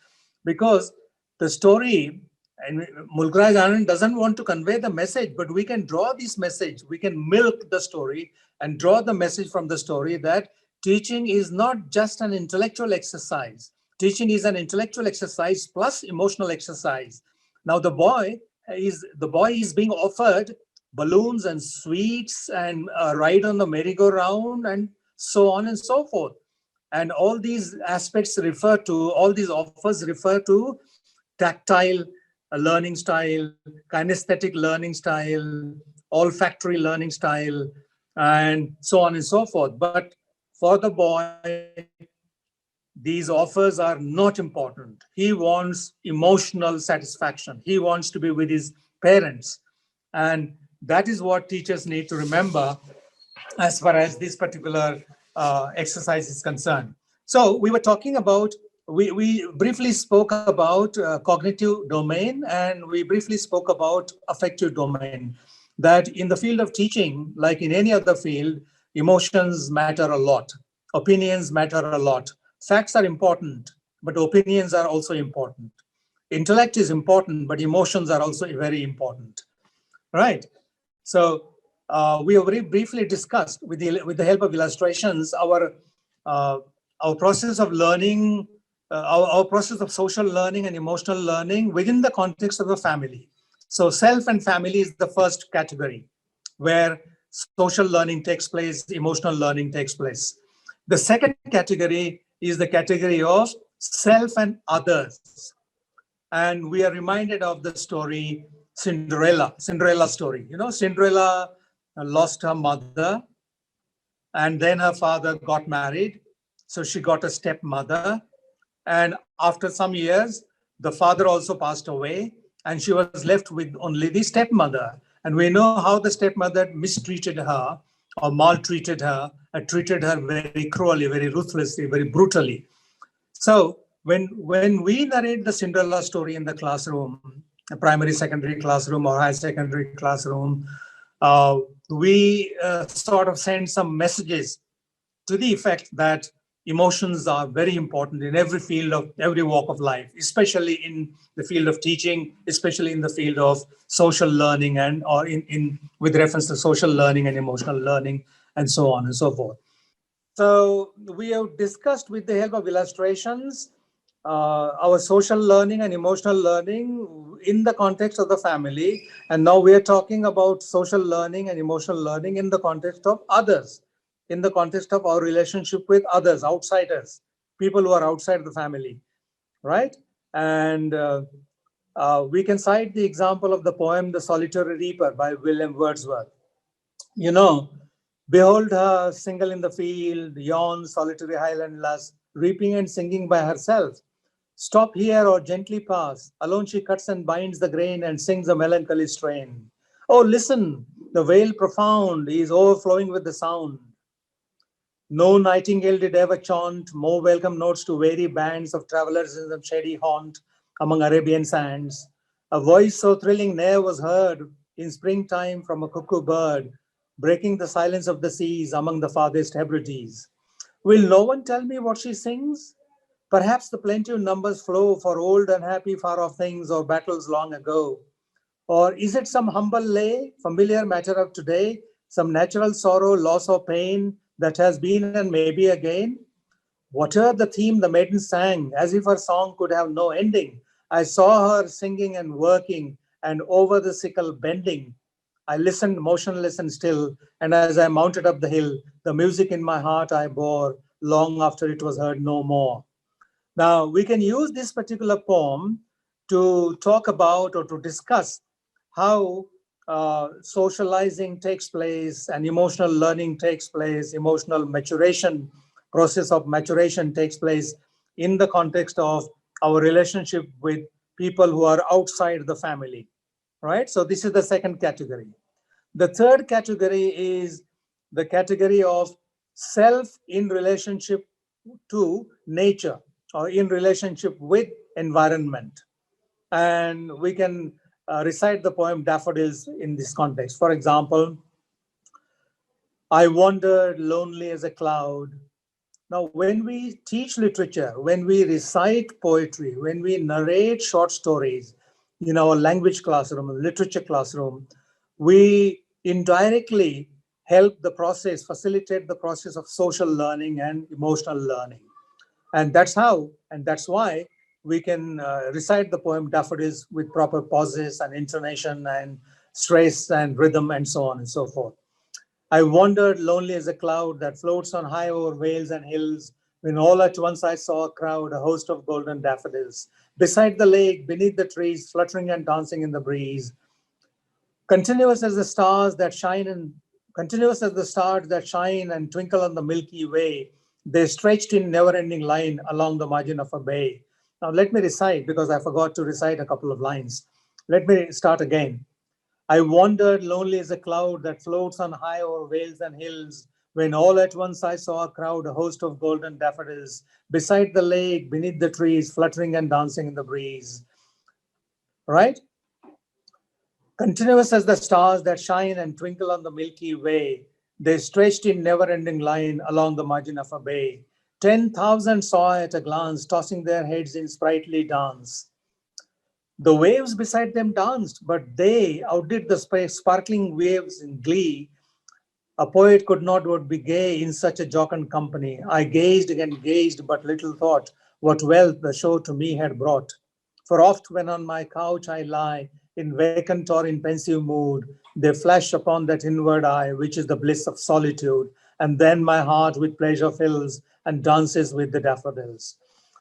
because the story, and Mulk Raj Anand doesn't want to convey the message, but we can draw this message, we can milk the story and draw the message from the story that teaching is not just an intellectual exercise. Teaching is an intellectual exercise plus emotional exercise. Now the boy is being offered balloons and sweets and a ride on the merry-go-round and so on and so forth. And all these offers refer to tactile learning style, kinesthetic learning style, olfactory learning style, and so on and so forth. But for the boy, these offers are not important. He wants emotional satisfaction. He wants to be with his parents. And that is what teachers need to remember as far as this particular exercise is concerned. So we were talking about, we briefly spoke about cognitive domain, and we briefly spoke about affective domain. That in the field of teaching, like in any other field, emotions matter a lot. Opinions matter a lot. Facts are important, but opinions are also important. Intellect is important, but emotions are also very important, right? So we have very briefly discussed with the help of illustrations our process of learning, our process of social learning and emotional learning within the context of the family. So self and family is the first category where social learning takes place, emotional learning takes place. The second category is the category of self and others. And we are reminded of the story Cinderella story. You know, Cinderella lost her mother, and then her father got married. So she got a stepmother. And after some years, the father also passed away, and she was left with only the stepmother. And we know how the stepmother mistreated her or maltreated her, treated her very cruelly, very ruthlessly, very brutally. So when we narrate the Cinderella story in the classroom, a primary, secondary classroom or higher secondary classroom, we sort of send some messages to the effect that emotions are very important in every field of every walk of life, especially in the field of teaching, especially in the field of social learning and or in with reference to social learning and emotional learning and so on and so forth. So we have discussed with the help of illustrations our social learning and emotional learning in the context of the family. And now we are talking about social learning and emotional learning in the context of others, in the context of our relationship with others, outsiders, people who are outside the family, right? And we can cite the example of the poem The Solitary Reaper by William Wordsworth. You know, behold her single in the field, yon solitary highland lass, reaping and singing by herself. Stop here or gently pass. Alone she cuts and binds the grain and sings a melancholy strain. Oh, listen, the vale profound is overflowing with the sound. No nightingale did ever chaunt more welcome notes to weary bands of travelers in the shady haunt among Arabian sands. A voice so thrilling ne'er was heard in springtime from a cuckoo bird, breaking the silence of the seas among the farthest Hebrides. Will no one tell me what she sings? Perhaps the plenty of numbers flow for old unhappy far-off things or battles long ago. Or is it some humble lay, familiar matter of today, some natural sorrow, loss or pain that has been and may be again? Whatever the theme the maiden sang, as if her song could have no ending, I saw her singing and working and over the sickle bending. I listened motionless and still, and as I mounted up the hill, the music in my heart I bore long after it was heard no more. Now, we can use this particular poem to talk about or to discuss how socializing takes place and emotional learning takes place, emotional maturation, process of maturation takes place in the context of our relationship with people who are outside the family, right? So this is the second category. The third category is the category of self in relationship to nature or in relationship with environment. And we can recite the poem Daffodils in this context. For example, I wandered lonely as a cloud. Now, when we teach literature, when we recite poetry, when we narrate short stories in our language classroom, literature classroom, we indirectly help the process, facilitate the process of social learning and emotional learning. And that's how, and that's why we can recite the poem Daffodils with proper pauses and intonation and stress and rhythm and so on and so forth. I wandered lonely as a cloud that floats on high over vales and hills, when all at once I saw a crowd, a host of golden daffodils. Beside the lake, beneath the trees, fluttering and dancing in the breeze, continuous as the stars that shine and continuous as the stars that shine and twinkle on the Milky Way, they stretched in never-ending line along the margin of a bay. Now let me recite, because I forgot to recite a couple of lines. Let me start again. I wandered lonely as a cloud that floats on high over vales and hills, when all at once I saw a crowd, a host of golden daffodils, beside the lake, beneath the trees, fluttering and dancing in the breeze. Right? Continuous as the stars that shine and twinkle on the Milky Way, they stretched in never-ending line along the margin of a bay. 10,000 saw at a glance, tossing their heads in sprightly dance. The waves beside them danced, but they outdid the sparkling waves in glee. A poet could not but be gay in such a jocund company. I gazed and gazed, but little thought what wealth the show to me had brought. For oft when on my couch I lie, in vacant or in pensive mood, they flash upon that inward eye, which is the bliss of solitude. And then my heart with pleasure fills and dances with the daffodils.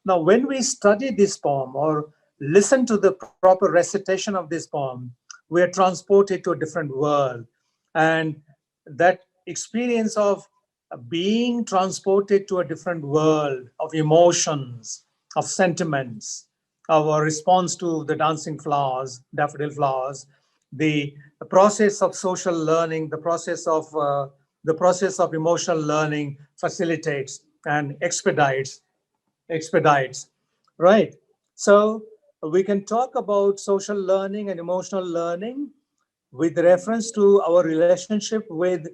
Now, when we study this poem or listen to the proper recitation of this poem, we are transported to a different world. And that experience of being transported to a different world of emotions, of sentiments, our response to the dancing flowers, daffodil flowers, the process of social learning, the process of emotional learning facilitates and expedites, right? So we can talk about social learning and emotional learning with reference to our relationship with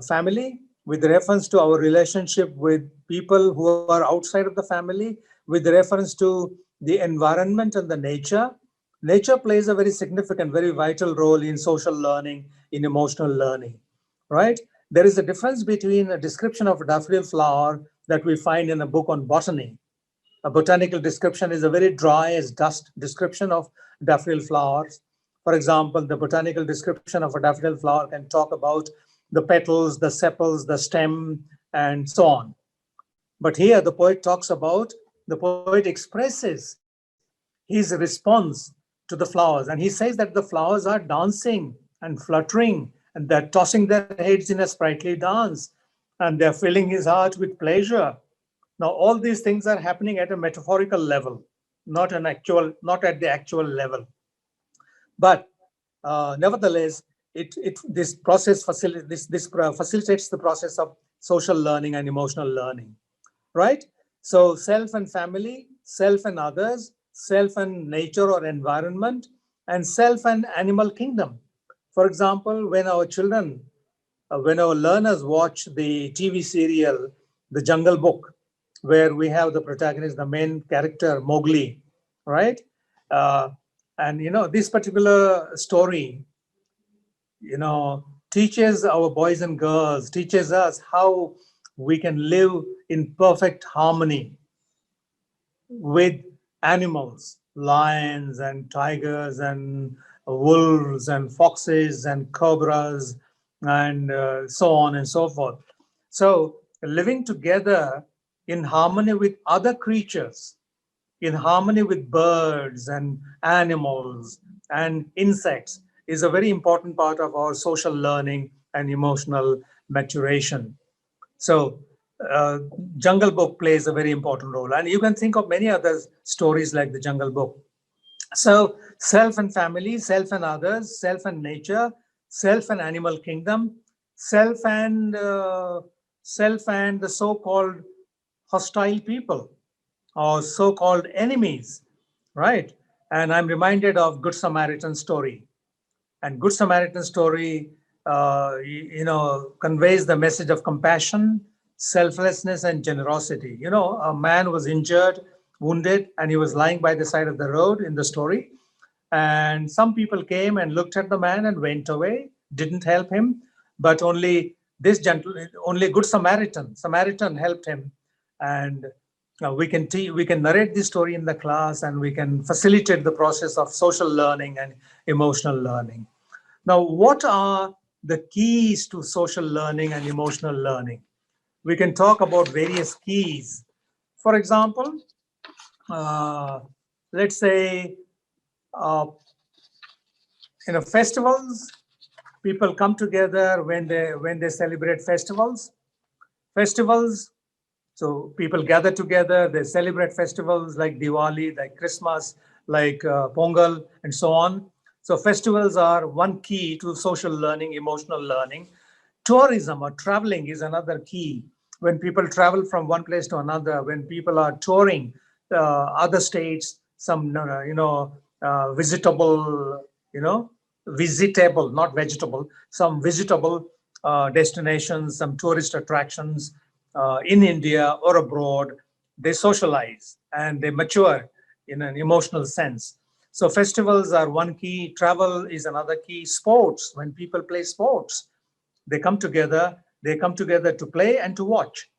family, with reference to our relationship with people who are outside of the family, with reference to the environment and the nature. Nature plays a very significant, very vital role in social learning, in emotional learning, right? There is a difference between a description of a daffodil flower that we find in a book on botany. A botanical description is a very dry as dust description of daffodil flowers. For example, the botanical description of a daffodil flower can talk about the petals, the sepals, the stem, and so on. But here the poet expresses his response to the flowers. And he says that the flowers are dancing and fluttering, and they're tossing their heads in a sprightly dance, and they're filling his heart with pleasure. Now, all these things are happening at a metaphorical level, not at the actual level. But nevertheless, this process facilitates the process of social learning and emotional learning, right? So self and family, self and others, self and nature or environment, and self and animal kingdom. For example, when our learners watch the TV serial, The Jungle Book, where we have the protagonist, the main character, Mowgli, right? And this particular story, teaches our boys and girls, teaches us how we can live in perfect harmony with animals, lions and tigers and wolves and foxes and cobras and so on and so forth. So living together in harmony with other creatures, in harmony with birds and animals and insects is a very important part of our social learning and emotional maturation. So Jungle Book plays a very important role. And you can think of many other stories like the Jungle Book. So self and family, self and others, self and nature, self and animal kingdom, self and the so-called hostile people or so-called enemies, right? And I'm reminded of Good Samaritan story. And Good Samaritan story, conveys the message of compassion, selflessness, and generosity. A man was injured, wounded, and he was lying by the side of the road in the story. And some people came and looked at the man and went away, didn't help him, but only Good Samaritan helped him. And we can narrate this story in the class, and we can facilitate the process of social learning and emotional learning. Now, what are the keys to social learning and emotional learning? We can talk about various keys. For example, let's say, festivals. People come together when they celebrate festivals. So people gather together, they celebrate festivals like Diwali, like Christmas, like Pongal, and so on. So festivals are one key to social learning, emotional learning. Tourism or traveling is another key. When people travel from one place to another, when people are touring other states, some visitable, visitable, not vegetable, some visitable destinations, some tourist attractions in India or abroad, they socialize and they mature in an emotional sense. So festivals are one key, travel is another key, sports, when people play sports, they come together to play and to watch.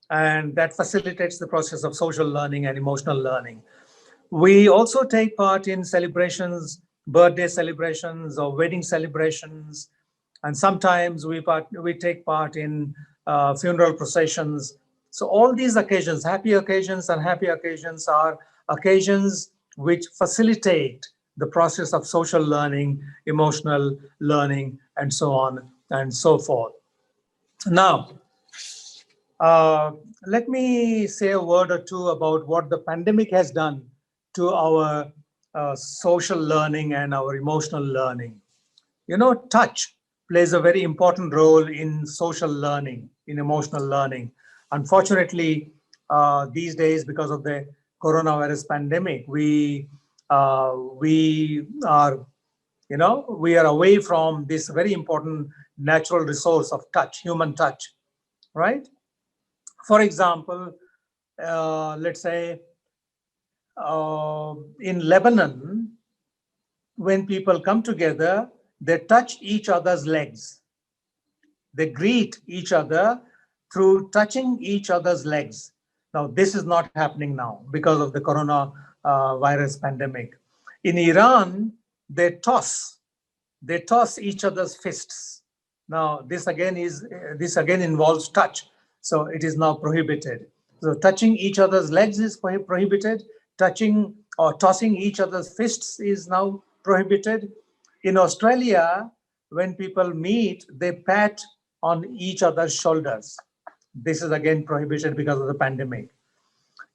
And that facilitates the process of social learning and emotional learning. We also take part in celebrations, birthday celebrations or wedding celebrations. And sometimes we take part in funeral processions. So all these occasions, happy occasions and happy occasions, are occasions which facilitate the process of social learning, emotional learning, and so on and so forth. Now, let me say a word or two about what the pandemic has done to our social learning and our emotional learning. Touch plays a very important role in social learning, in emotional learning. Unfortunately, these days, because of the coronavirus pandemic, we are away from this very important natural resource of touch, human touch, right? For example, let's say in Lebanon, when people come together, they touch each other's legs. They greet each other through touching each other's legs. Now, this is not happening now because of the coronavirus pandemic. In Iran, they toss each other's fists. Now, this again involves touch, so it is now prohibited. So touching each other's legs is prohibited. Touching or tossing each other's fists is now prohibited. In Australia, when people meet, they pat on each other's shoulders. This is again prohibited because of the pandemic.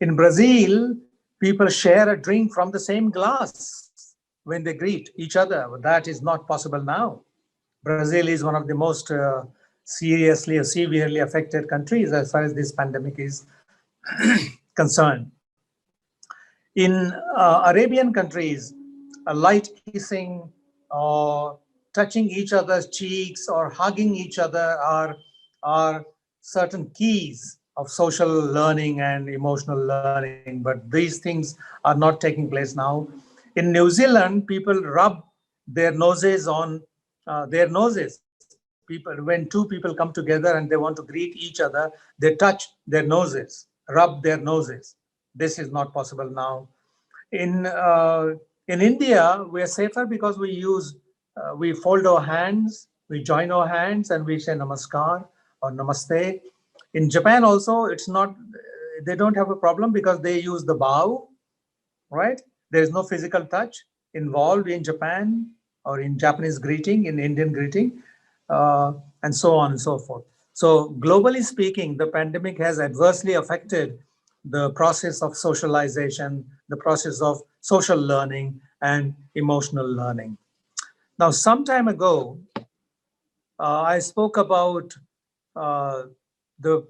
In Brazil, people share a drink from the same glass when they greet each other. That is not possible now. Brazil is one of the most seriously or severely affected countries as far as this pandemic is concerned. In Arabian countries, a light kissing or touching each other's cheeks or hugging each other are certain keys of social learning and emotional learning, but these things are not taking place now. In New Zealand, people rub their noses on their noses. When two people come together and they want to greet each other, they touch their noses, rub their noses. This is not possible now. In India, we are safer because we fold our hands, we join our hands, and we say namaskar or namaste. In Japan also, they don't have a problem because they use the bow, right? There is no physical touch involved in Japan or in Japanese greeting, in Indian greeting, and so on and so forth. So globally speaking, the pandemic has adversely affected the process of socialization, the process of social learning and emotional learning. Now, some time ago, I spoke about the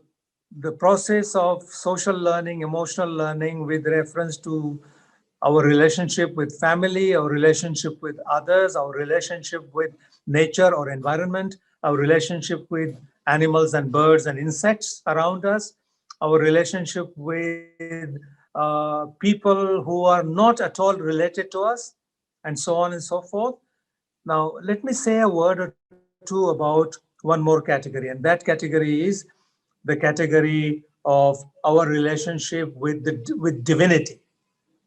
process of social learning, emotional learning with reference to our relationship with family, our relationship with others, our relationship with nature or environment, our relationship with animals and birds and insects around us, our relationship with people who are not at all related to us, and so on and so forth. Now, let me say a word or two about one more category, and that category is the category of our relationship with divinity,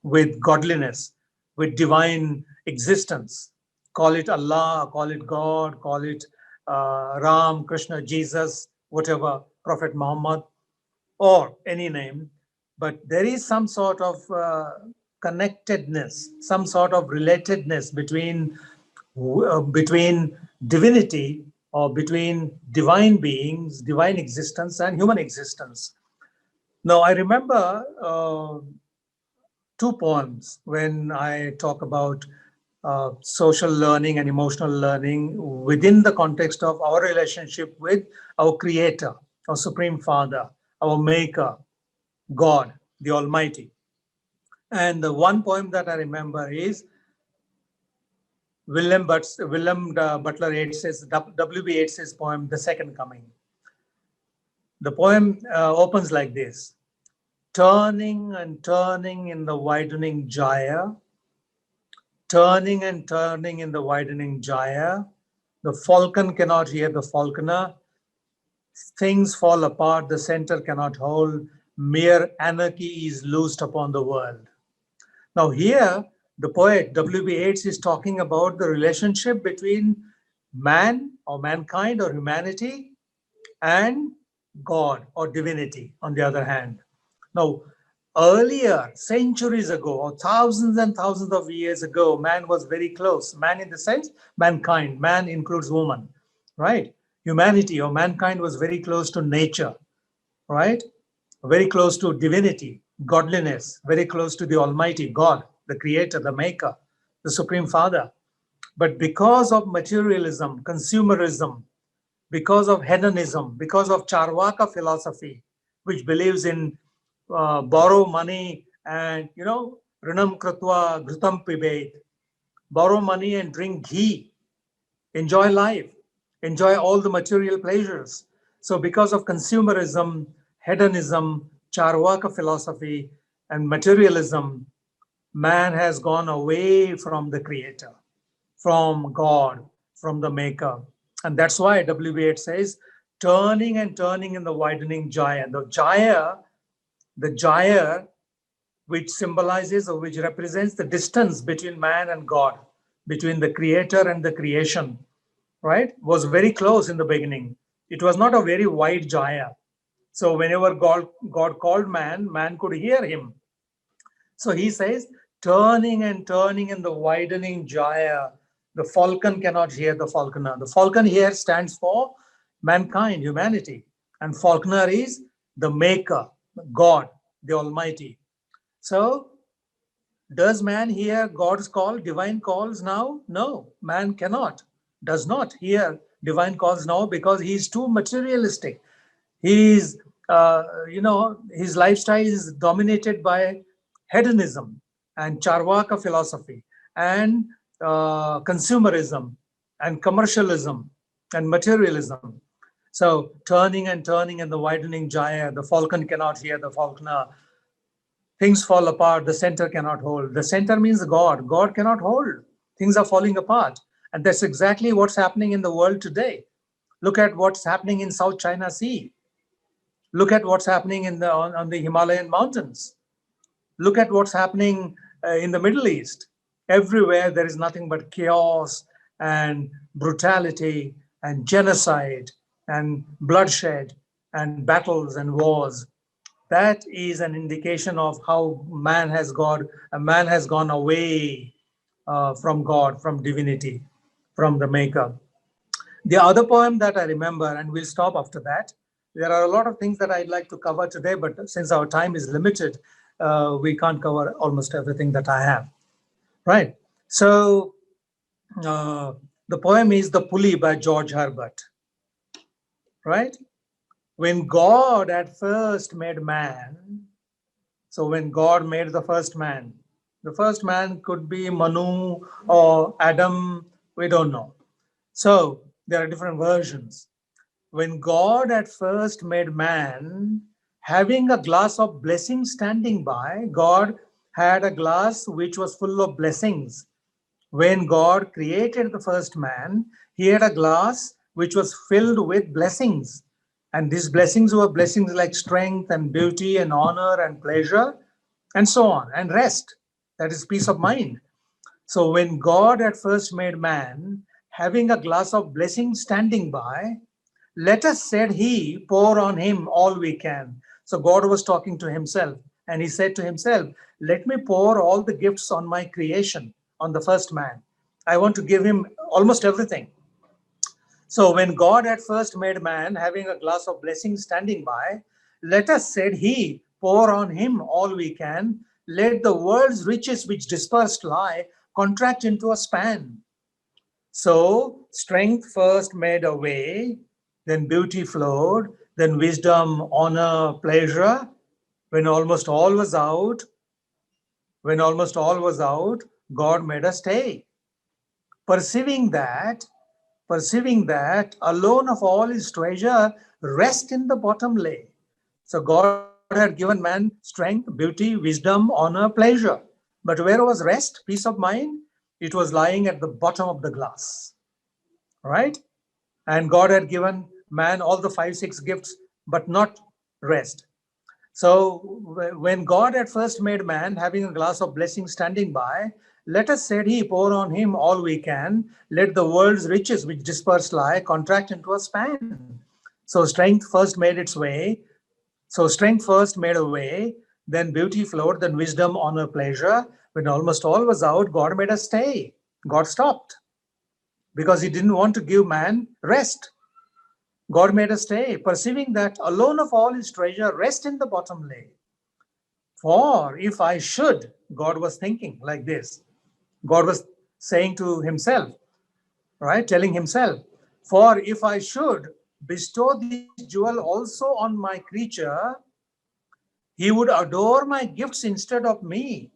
with godliness, with divine existence. Call it Allah, call it God, call it Ram, Krishna, Jesus, whatever, Prophet Muhammad, or any name. But there is some sort of connectedness, some sort of relatedness between divinity or between divine beings, divine existence, and human existence. Now, I remember two poems when I talk about social learning and emotional learning within the context of our relationship with our Creator, our Supreme Father, our Maker, God, the Almighty. And the one poem that I remember is William Butler Yeats's, W.B. Yeats's poem, The Second Coming. The poem opens like this: turning and turning in the widening gyre, turning and turning in the widening gyre, the falcon cannot hear the falconer, things fall apart, the center cannot hold, mere anarchy is loosed upon the world. Now here, the poet W.B. Yeats is talking about the relationship between man or mankind or humanity and God or divinity on the other hand. Now, earlier, centuries ago, or thousands and thousands of years ago, man was very close. Man in the sense, mankind. Man includes woman, right? Humanity or mankind was very close to nature, right? Very close to divinity, godliness, very close to the Almighty God, the Creator, the Maker, the Supreme Father. But because of materialism, consumerism, because of hedonism, because of Charvaka philosophy, which believes in borrow money and, Rinam Kratva Ghrutam Pibet, borrow money and drink ghee, enjoy life, enjoy all the material pleasures. So because of consumerism, hedonism, Charvaka philosophy, and materialism, man has gone away from the Creator, from God, from the Maker. And that's why W.B. Yeats says, turning and turning in the widening gyre. The gyre, which symbolizes or which represents the distance between man and God, between the Creator and the creation, right, was very close in the beginning. It was not a very wide gyre. So whenever God called man, man could hear him. So he says, turning and turning in the widening gyre, the falcon cannot hear the falconer. The falcon here stands for mankind, humanity. And falconer is the Maker, God, the Almighty. So does man hear God's call, divine calls now? No, man does not hear divine calls now because he is too materialistic. He's, his lifestyle is dominated by hedonism and Charvaka philosophy and consumerism and commercialism and materialism. So turning and turning in the widening gyre, the falcon cannot hear the falconer. Things fall apart, the center cannot hold. The center means God. God cannot hold. Things are falling apart. And that's exactly what's happening in the world today. Look at what's happening in South China Sea. Look at what's happening on the Himalayan mountains. Look at what's happening in the Middle East. Everywhere there is nothing but chaos and brutality and genocide and bloodshed and battles and wars. That is an indication of how man has gone away from God, from divinity, from the Maker. The other poem that I remember, and we'll stop after that, there are a lot of things that I'd like to cover today, but since our time is limited, we can't cover almost everything that I have, right? So the poem is The Pulley by George Herbert, right? When God at first made man, so when God made the first man could be Manu or Adam, we don't know. So there are different versions. When God at first made man, having a glass of blessings standing by, God had a glass which was full of blessings. When God created the first man, he had a glass which was filled with blessings. And these blessings were blessings like strength and beauty and honor and pleasure and so on, and rest. That is peace of mind. So when God at first made man, having a glass of blessings standing by, let us, said he, pour on him all we can. So God was talking to himself, and he said to himself, let me pour all the gifts on my creation, on the first man. I want to give him almost everything. So when God at first made man, having a glass of blessings standing by, let us, said he, pour on him all we can. Let the world's riches which dispersed lie contract into a span. So strength first made a way, then beauty flowed, then wisdom, honor, pleasure. When almost all was out, God made a stay. Perceiving that alone of all his treasure, rest in the bottom lay. So God had given man strength, beauty, wisdom, honor, pleasure. But where was rest, peace of mind? It was lying at the bottom of the glass, right? And God had given man all the 5, 6 gifts, but not rest. So when God had first made man, having a glass of blessing standing by, let us, said he, pour on him all we can. Let the world's riches which dispersed lie contract into a span. So strength first made its way. So strength first made a way, then beauty flowed, then wisdom, honor, pleasure. When almost all was out, God made a stay. God stopped because he didn't want to give man rest. God made a stay, perceiving that alone of all his treasure, rest in the bottom lay. For if I should, God was thinking like this. God was saying to himself, right? Telling himself, for if I should bestow this jewel also on my creature, he would adore my gifts instead of me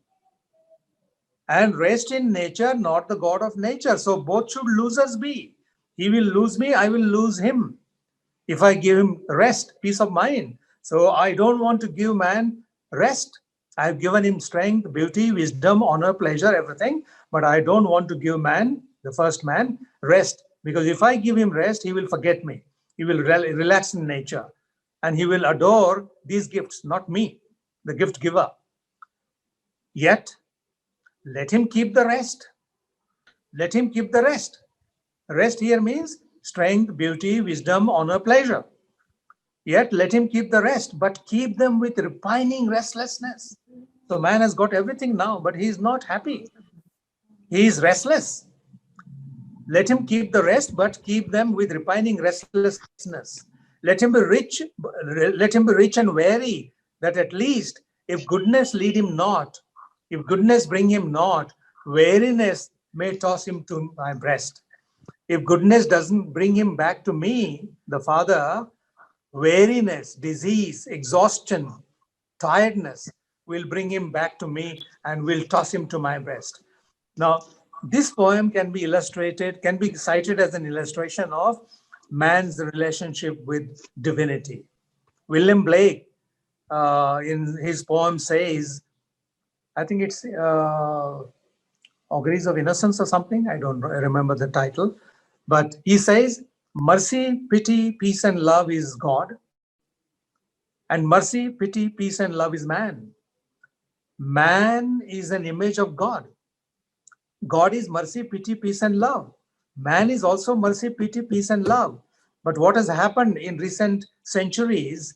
and rest in nature, not the God of nature. So both should losers be. He will lose me, I will lose him. If I give him rest, peace of mind. So I don't want to give man rest. I've given him strength, beauty, wisdom, honor, pleasure, everything. But I don't want to give man, the first man, rest. Because if I give him rest, he will forget me. He will relax in nature. And he will adore these gifts, not me, the gift giver. Yet, let him keep the rest. Let him keep the rest. Rest here means strength, beauty, wisdom, honor, pleasure. Yet let him keep the rest, but keep them with repining restlessness. So man has got everything now, but he is not happy. He is restless. Let him keep the rest, but keep them with repining restlessness. Let him be rich and wary, that at least if goodness lead him not, if goodness bring him not, weariness may toss him to my breast. If goodness doesn't bring him back to me, the Father, weariness, disease, exhaustion, tiredness will bring him back to me and will toss him to my breast. Now, this poem can be illustrated, can be cited as an illustration of man's relationship with divinity. William Blake, in his poem says, I think it's Auguries of Innocence or something, I don't remember the title, but he says, mercy, pity, peace, and love is God. And mercy, pity, peace, and love is man. Man is an image of God. God is mercy, pity, peace, and love. Man is also mercy, pity, peace, and love. But what has happened in recent centuries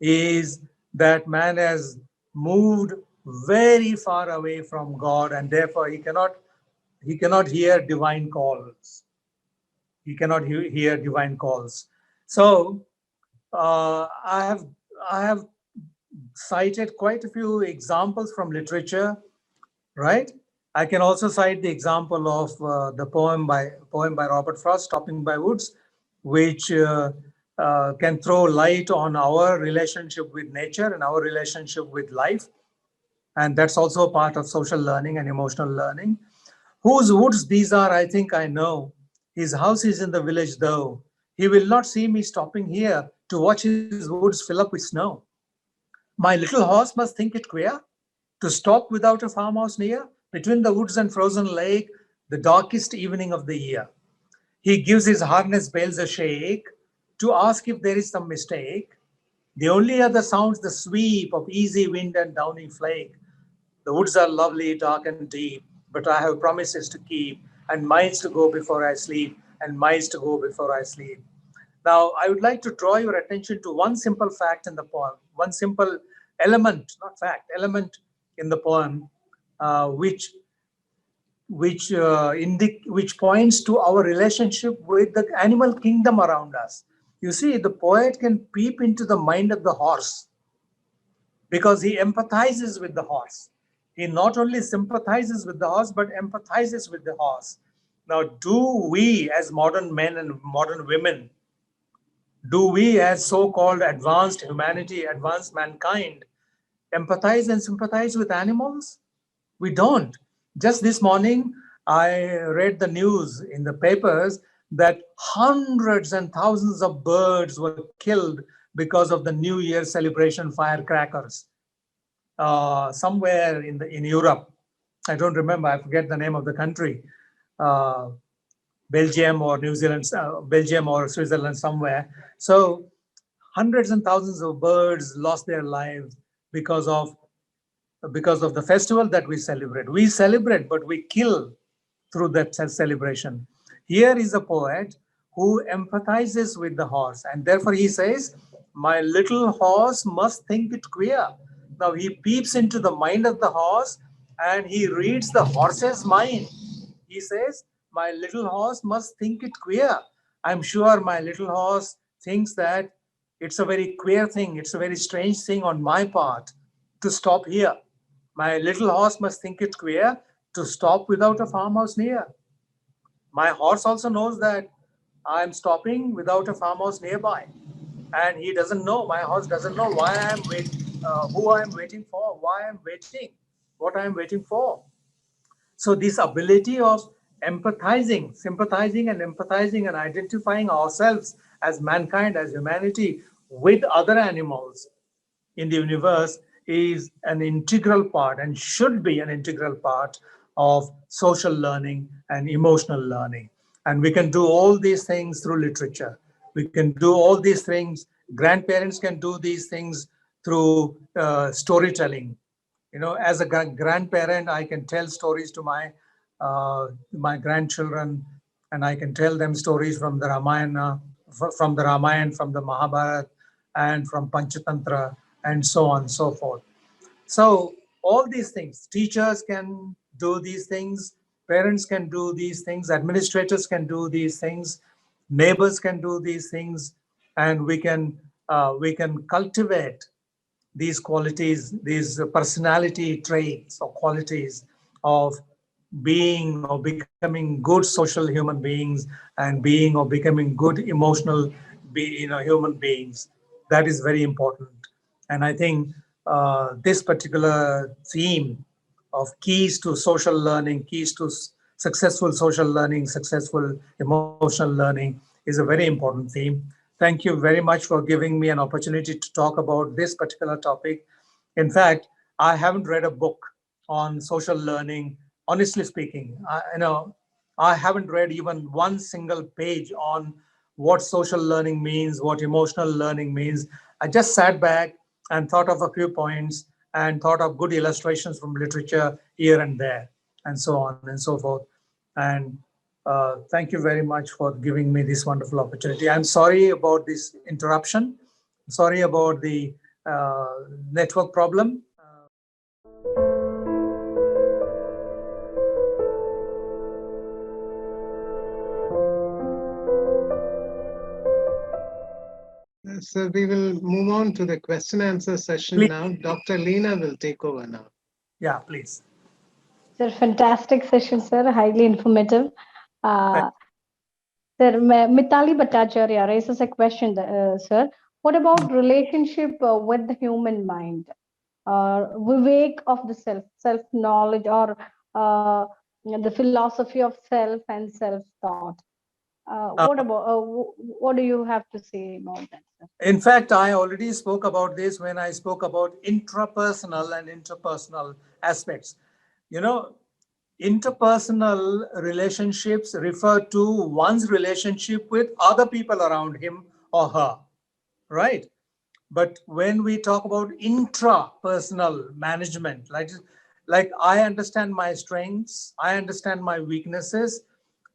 is that man has moved very far away from God, and therefore he cannot hear divine calls. He cannot hear divine calls. So I have cited quite a few examples from literature, right? I can also cite the example of the poem by Robert Frost, Stopping by Woods, which can throw light on our relationship with nature and our relationship with life. And that's also a part of social learning and emotional learning. Whose woods these are, I think I know. His house is in the village though. He will not see me stopping here to watch his woods fill up with snow. My little horse must think it queer to stop without a farmhouse near, between the woods and frozen lake, the darkest evening of the year. He gives his harness bells a shake to ask if there is some mistake. The only other sounds the sweep of easy wind and downy flake. The woods are lovely, dark and deep, but I have promises to keep and miles to go before I sleep and miles to go before I sleep. Now, I would like to draw your attention to one simple fact in the poem, one simple element, not fact, element in the poem, which points to our relationship with the animal kingdom around us. You see, the poet can peep into the mind of the horse because he empathizes with the horse. He not only sympathizes with the horse, but empathizes with the horse. Now, do we as modern men and modern women, do we as so-called advanced humanity, advanced mankind, empathize and sympathize with animals? We don't. Just this morning, I read the news in the papers that hundreds and thousands of birds were killed because of the New Year celebration firecrackers. Somewhere in Europe, I don't remember, I forget the name of the country, Belgium or New Zealand, Belgium or Switzerland, somewhere. So hundreds and thousands of birds lost their lives because of the festival that we celebrate. We celebrate, but we kill through that celebration. Here is a poet who empathizes with the horse, and therefore he says, my little horse must think it queer. Now he peeps into the mind of the horse and he reads the horse's mind. He says, my little horse must think it queer. I'm sure my little horse thinks that it's a very queer thing, it's a very strange thing on my part to stop here. My little horse must think it queer to stop without a farmhouse near. My horse also knows that I'm stopping without a farmhouse nearby. And he doesn't know, my horse doesn't know why I'm waiting, who I'm waiting for, why I'm waiting, what I'm waiting for. So this ability of empathizing, sympathizing and empathizing and identifying ourselves as mankind, as humanity with other animals in the universe is an integral part and should be an integral part of social learning and emotional learning. And we can do all these things through literature. We can do all these things. Grandparents can do these things through storytelling. You know, as a grandparent, I can tell stories to my grandchildren, and I can tell them stories from the Ramayana, from the Mahabharata, and from Panchatantra, and so on and so forth. So all these things, teachers can do these things, parents can do these things, administrators can do these things, neighbors can do these things, and we can cultivate these qualities, these personality traits or qualities of being or becoming good social human beings and being or becoming good emotional human beings. That is very important. And I think this particular theme of keys to social learning, keys to successful social learning, successful emotional learning is a very important theme. Thank you very much for giving me an opportunity to talk about this particular topic. In fact, I haven't read a book on social learning. Honestly speaking, I haven't read even one single page on what social learning means, what emotional learning means. I just sat back and thought of a few points and thought of good illustrations from literature here and there, and so on and so forth. And thank you very much for giving me this wonderful opportunity. I'm sorry about this interruption. Sorry about the network problem. So we will move on to the question answer session Please. now. Dr. Leena will take over now. Yeah, please. Sir, fantastic session, sir. Highly informative. Sir, Mitali Bhattacharya raises a question, sir. What about relationship with the human mind? Vivek of the self-knowledge, or the philosophy of self and self-thought. What do you have to say about that, sir? In fact, I already spoke about this when I spoke about intrapersonal and interpersonal aspects. You know, interpersonal relationships refer to one's relationship with other people around him or her, right? But when we talk about intrapersonal management, like I understand my strengths, I understand my weaknesses,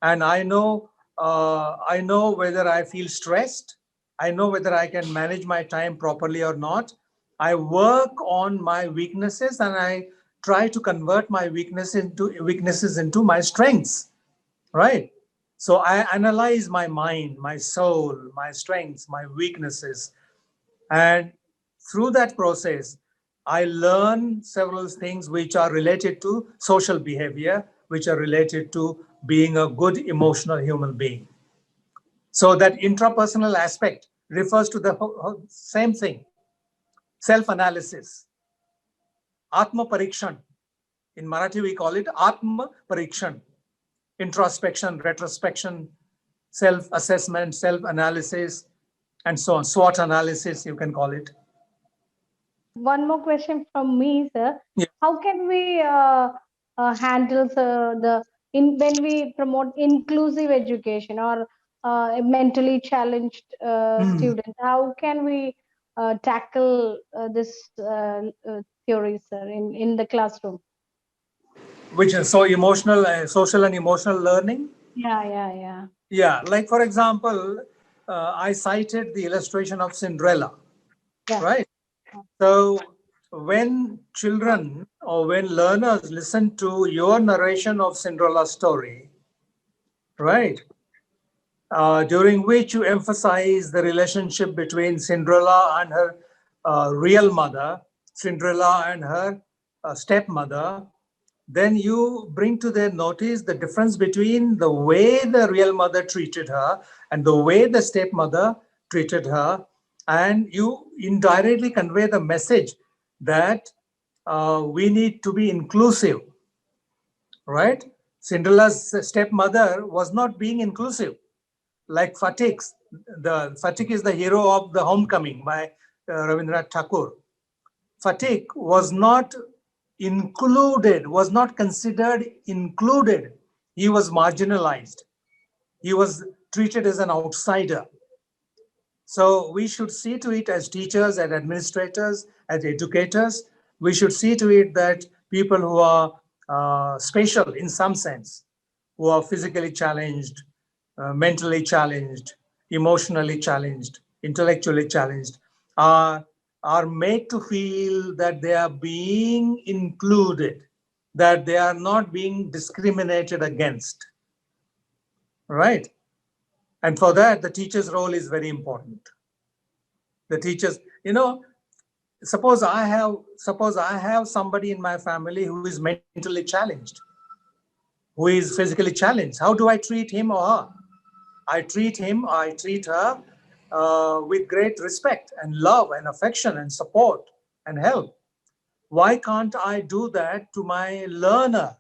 and I know whether I feel stressed, I know whether I can manage my time properly or not. I work on my weaknesses and I try to convert my weaknesses into my strengths, right? So I analyze my mind, my soul, my strengths, my weaknesses. And through that process, I learn several things which are related to social behavior, which are related to being a good emotional human being. So that intrapersonal aspect refers to the same thing, self-analysis, Atma Parikshan. In Marathi, we call it Atma Parikshan, introspection, retrospection, self-assessment, self-analysis, and so on. SWOT analysis, you can call it. One more question from me, sir. Yeah. How can we handle when we promote inclusive education or mentally challenged students? How can we tackle this theory, sir, in the classroom? Which is so emotional, social and emotional learning? Yeah. Yeah, like for example, I cited the illustration of Cinderella, Yeah. right? So when children or when learners listen to your narration of Cinderella's story, right, during which you emphasize the relationship between Cinderella and her real mother, Cinderella and her stepmother, then you bring to their notice the difference between the way the real mother treated her and the way the stepmother treated her. And you indirectly convey the message that we need to be inclusive, right? Cinderella's stepmother was not being inclusive. Like Fatih, Fatih is the hero of The Homecoming by Rabindranath Tagore. Fatih was not included, was not considered included. He was marginalized. He was treated as an outsider. So we should see to it as teachers, as administrators, as educators, we should see to it that people who are special in some sense, who are physically challenged, mentally challenged, emotionally challenged, intellectually challenged, are made to feel that they are being included, that they are not being discriminated against, right? And for that, the teacher's role is very important. The teachers, suppose I have somebody in my family who is mentally challenged, who is physically challenged. How do I treat him or her? I treat her with great respect and love and affection and support and help. Why can't I do that to my learner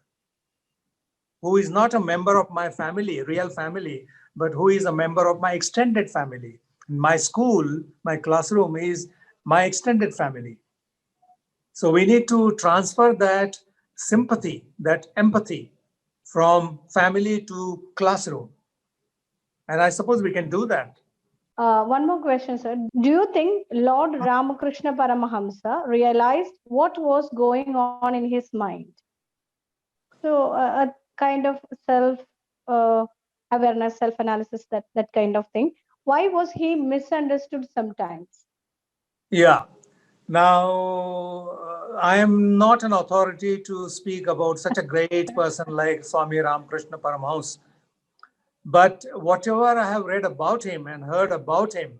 who is not a member of my family, real family, but who is a member of my extended family? My school, my classroom is my extended family. So we need to transfer that sympathy, that empathy from family to classroom. And I suppose we can do that. One more question, sir. Do you think Lord Ramakrishna Paramahamsa realized what was going on in his mind? So a kind of self awareness, self analysis, that kind of thing. Why was he misunderstood sometimes? Yeah. Now, I am not an authority to speak about such a great person like Swami Ramakrishna Paramahamsa. But whatever I have read about him and heard about him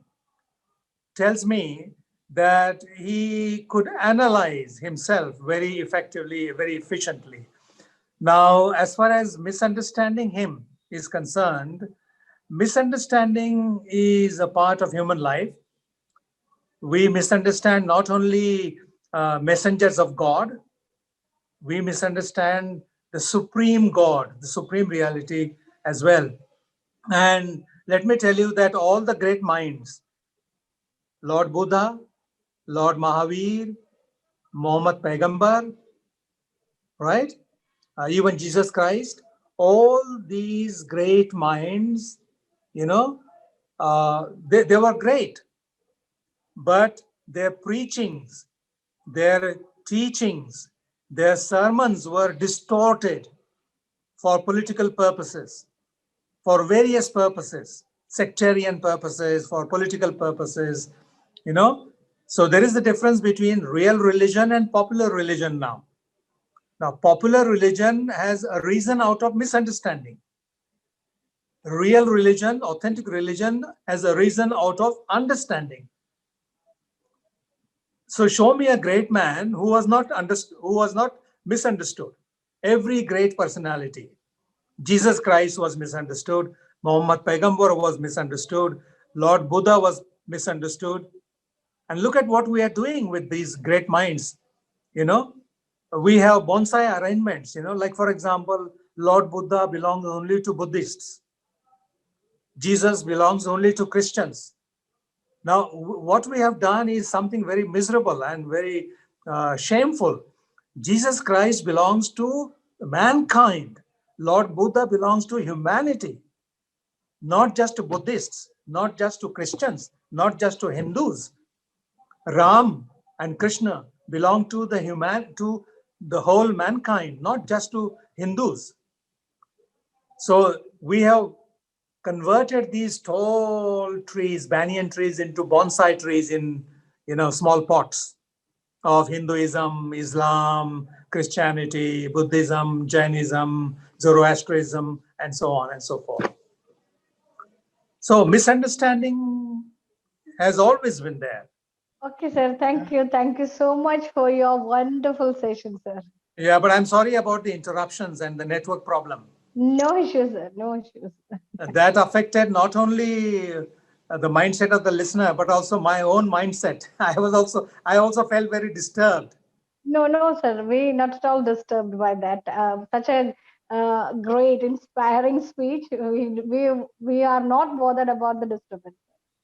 tells me that he could analyze himself very effectively, very efficiently. Now, as far as misunderstanding him is concerned, misunderstanding is a part of human life. We misunderstand not only messengers of God, we misunderstand the supreme God, the supreme reality as well. And let me tell you that all the great minds, Lord Buddha, Lord Mahavir, Muhammad Paigambar, right? Even Jesus Christ, all these great minds, they were great, but their preachings, their teachings, their sermons were distorted for political purposes, for various purposes, sectarian purposes, for political purposes, So there is a difference between real religion and popular religion now. Now, popular religion has arisen out of misunderstanding. Real religion, authentic religion, has arisen out of understanding. So show me a great man who was not misunderstood. Every great personality. Jesus Christ was misunderstood. Muhammad Paigambar was misunderstood. Lord Buddha was misunderstood. And look at what we are doing with these great minds. You know, we have bonsai arrangements, like for example, Lord Buddha belongs only to Buddhists. Jesus belongs only to Christians. Now, what we have done is something very miserable and very shameful. Jesus Christ belongs to mankind. Lord Buddha belongs to humanity, not just to Buddhists, not just to Christians, not just to Hindus. Ram and Krishna belong to the whole mankind, not just to Hindus. So we have converted these tall trees, banyan trees, into bonsai trees in small pots of Hinduism, Islam, Christianity, Buddhism, Jainism, Zoroastrianism, and so on and so forth. So misunderstanding has always been there. Okay, sir. Thank you. Thank you so much for your wonderful session, sir. Yeah, but I'm sorry about the interruptions and the network problem. No issues, sir. No issues. That affected not only the mindset of the listener, but also my own mindset. I also felt very disturbed. No, sir. We not at all disturbed by that. Such a great, inspiring speech. We are not bothered about the disturbance.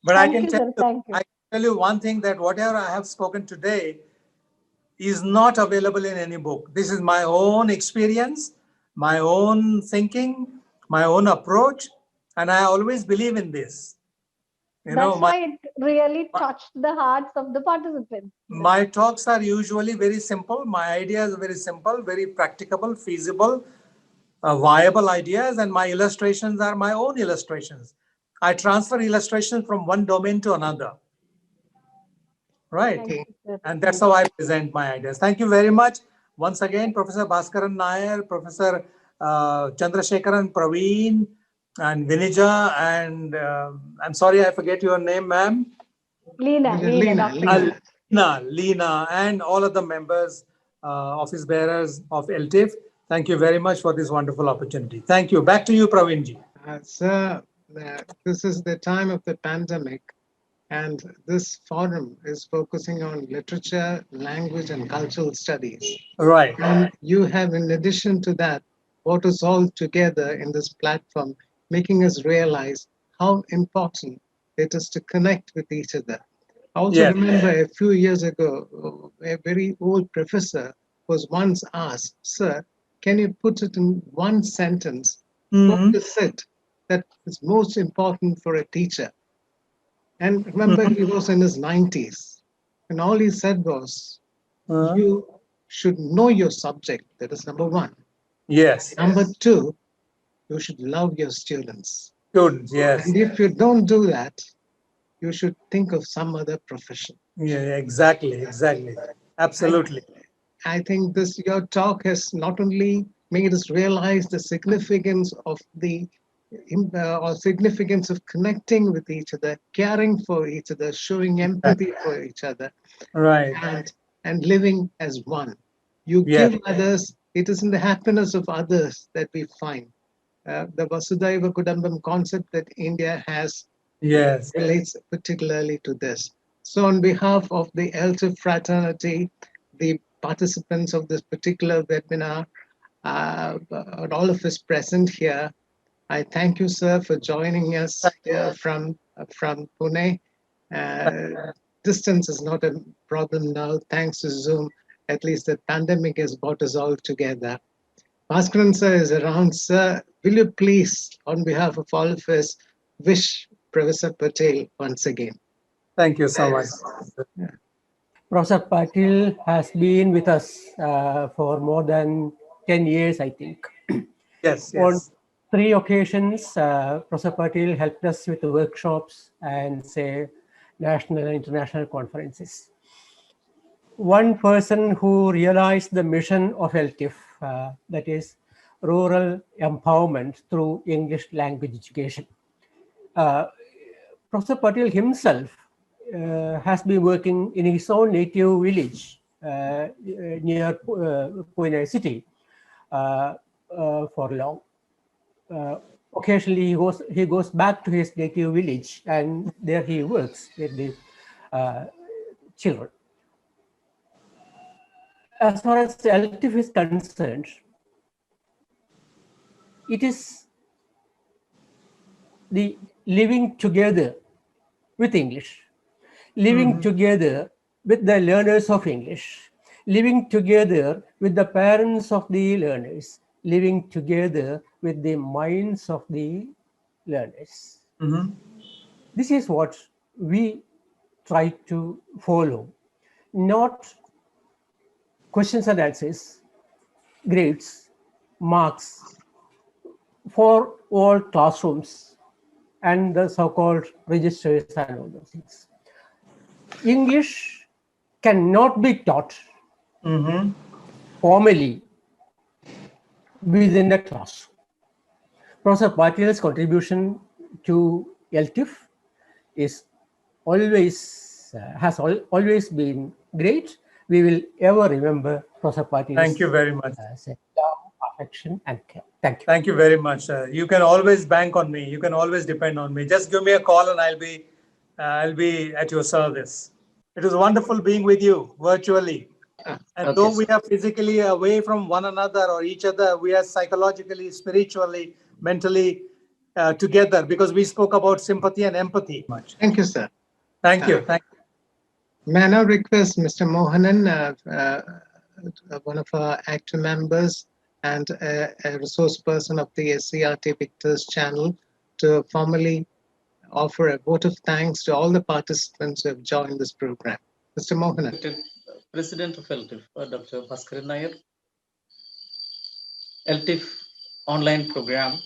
But Thank you, sir. Thank you. I can tell you one thing, that whatever I have spoken today is not available in any book. This is my own experience, my own thinking, my own approach, and I always believe in this. That's why it really touched the hearts of the participants. My talks are usually very simple. My ideas are very simple, very practicable, feasible, viable ideas, and my illustrations are my own illustrations. I transfer illustrations from one domain to another. Right. Thank you, sir. And that's how I present my ideas. Thank you very much. Once again, Professor Bhaskaran Nair, Professor Chandrasekharan Praveen, and Vinija, and I'm sorry, I forget your name, ma'am. Lena, and all of the members, office bearers of LTIF. Thank you very much for this wonderful opportunity. Thank you. Back to you, Praveenji. Sir, this is the time of the pandemic, and this forum is focusing on literature, language, and cultural studies. Right. And you have, in addition to that, brought us all together in this platform, making us realize how important it is to connect with each other. I also remember a few years ago, a very old professor was once asked, "Sir, can you put it in one sentence? What is it that is most important for a teacher?" And remember, he was in his 90s. And all he said was, you should know your subject. That is number one. Yes. Number two, you should love your students. Students, yes. And if you don't do that, you should think of some other profession. Yeah, exactly. Absolutely. I think your talk has not only made us realize the significance of significance of connecting with each other, caring for each other, showing empathy for each other, right, and living as one. You give others. It is in the happiness of others that we find. The Vasudhaiva Kudumbakam concept that India has relates particularly to this. So on behalf of the LTIF fraternity, the participants of this particular webinar, all of us present here, I thank you, sir, for joining us here from Pune. Distance is not a problem now, thanks to Zoom. At least the pandemic has brought us all together. Bhaskaran sir is around. Sir, will you please, on behalf of all of us, wish Professor Patel once again? Thank you so much. Professor Patel has been with us for more than 10 years, I think. Yes. On 3 occasions, Professor Patel helped us with the workshops and, say, national and international conferences. One person who realized the mission of LTIF, that is rural empowerment through English language education. Professor Patel himself has been working in his own native village near Pune city for long. Occasionally, he goes back to his native village, and there he works with the children. As far as LTIF is concerned, it is the living together with English, living together with the learners of English, living together with the parents of the learners, living together with the minds of the learners. This is what we try to follow, not questions and answers, grades, marks for all classrooms and the so-called registers and all those things. English cannot be taught formally within a classroom. Professor Patil's contribution to LTIF is always always been great. We will ever remember Professor Patil's. Thank you very much. Love, affection, and care. Thank you. Thank you very much. You can always bank on me. You can always depend on me. Just give me a call and I'll be at your service. It was wonderful being with you virtually. And Okay, though we are physically away from one another or each other, we are psychologically, spiritually, mentally together because we spoke about sympathy and empathy. Much. Thank you, sir. Thank you. Thank you. May I now request Mr. Mohanan, one of our active members and a resource person of the SCRT Victors channel, to formally offer a vote of thanks to all the participants who have joined this program. Mr. Mohanan. President of LTIF, Dr. Bhaskaran Nair, LTIF online program,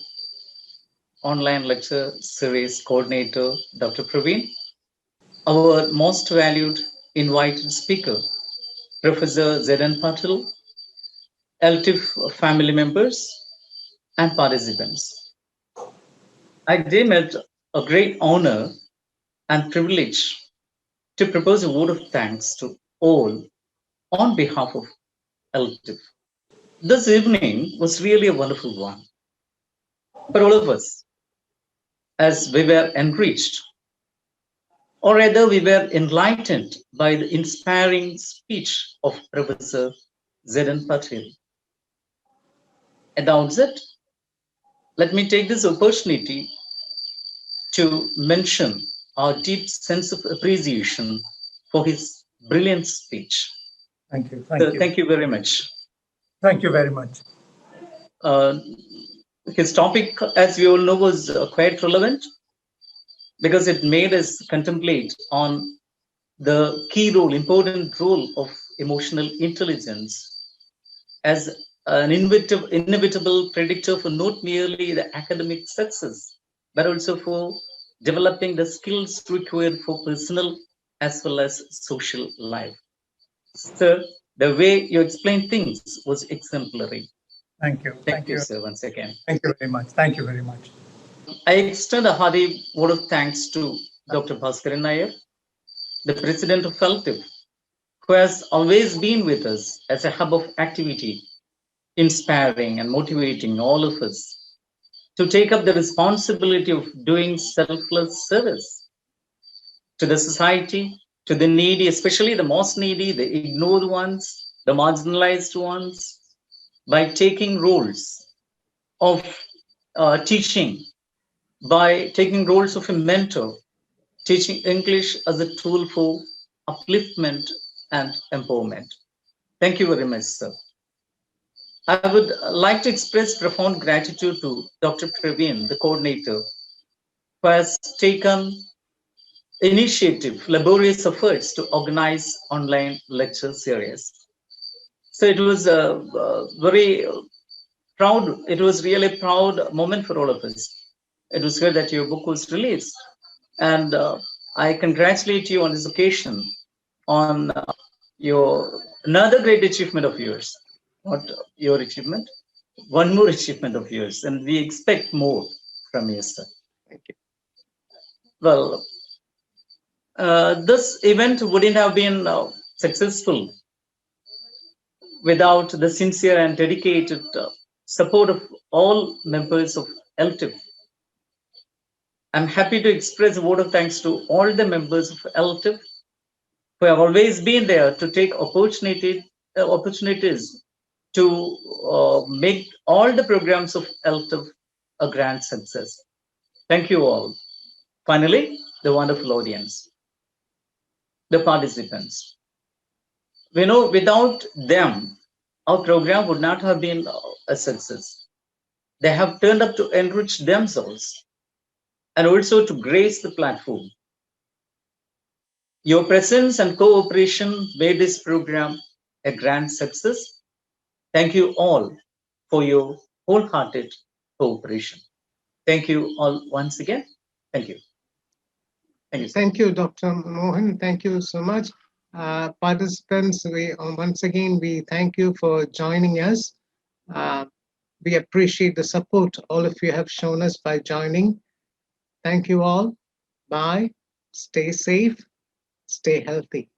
online lecture series coordinator, Dr. Praveen, our most valued invited speaker, Professor Z.N. Patil, LTIF family members, and participants. I deem it a great honor and privilege to propose a vote of thanks to all on behalf of LTIF. This evening was really a wonderful one for all of us, as we were enriched, or rather we were enlightened by the inspiring speech of Professor Z.N. Patil. At the outset, let me take this opportunity to mention our deep sense of appreciation for his brilliant speech. Thank you. Thank you. Thank you very much. Thank you very much. His topic, as we all know, was quite relevant because it made us contemplate on the key role, important role of emotional intelligence as an inevitable predictor for not merely the academic success, but also for developing the skills required for personal as well as social life. Sir, the way you explained things was exemplary. Thank you. Thank you, sir, once again. Thank you very much. Thank you very much. I extend a hearty word of thanks to Dr. Bhaskaran Nair, the president of LTIF, who has always been with us as a hub of activity, inspiring and motivating all of us to take up the responsibility of doing selfless service to the society, to the needy, especially the most needy, the ignored ones, the marginalized ones, by taking roles of teaching, by taking roles of a mentor, teaching English as a tool for upliftment and empowerment. Thank you very much, sir. I would like to express profound gratitude to Dr. Praveen, the coordinator, who has taken initiative, laborious efforts to organize online lecture series. So it was a very proud, it was really a proud moment for all of us. It was heard that your book was released. And I congratulate you on this occasion on your another great achievement of yours. Not your achievement, one more achievement of yours. And we expect more from you, sir. Thank you. Well, This event wouldn't have been successful without the sincere and dedicated support of all members of LTIF. I'm happy to express a word of thanks to all the members of LTIF who have always been there to take opportunities to make all the programs of LTIF a grand success. Thank you all. Finally, the wonderful audience, the participants. We know without them, our program would not have been a success. They have turned up to enrich themselves and also to grace the platform. Your presence and cooperation made this program a grand success. Thank you all for your wholehearted cooperation. Thank you all once again. Thank you. Thank you. Thank you, Dr. Mohan. Thank you so much. Participants, once again, we thank you for joining us. We appreciate the support all of you have shown us by joining. Thank you all. Bye. Stay safe. Stay healthy.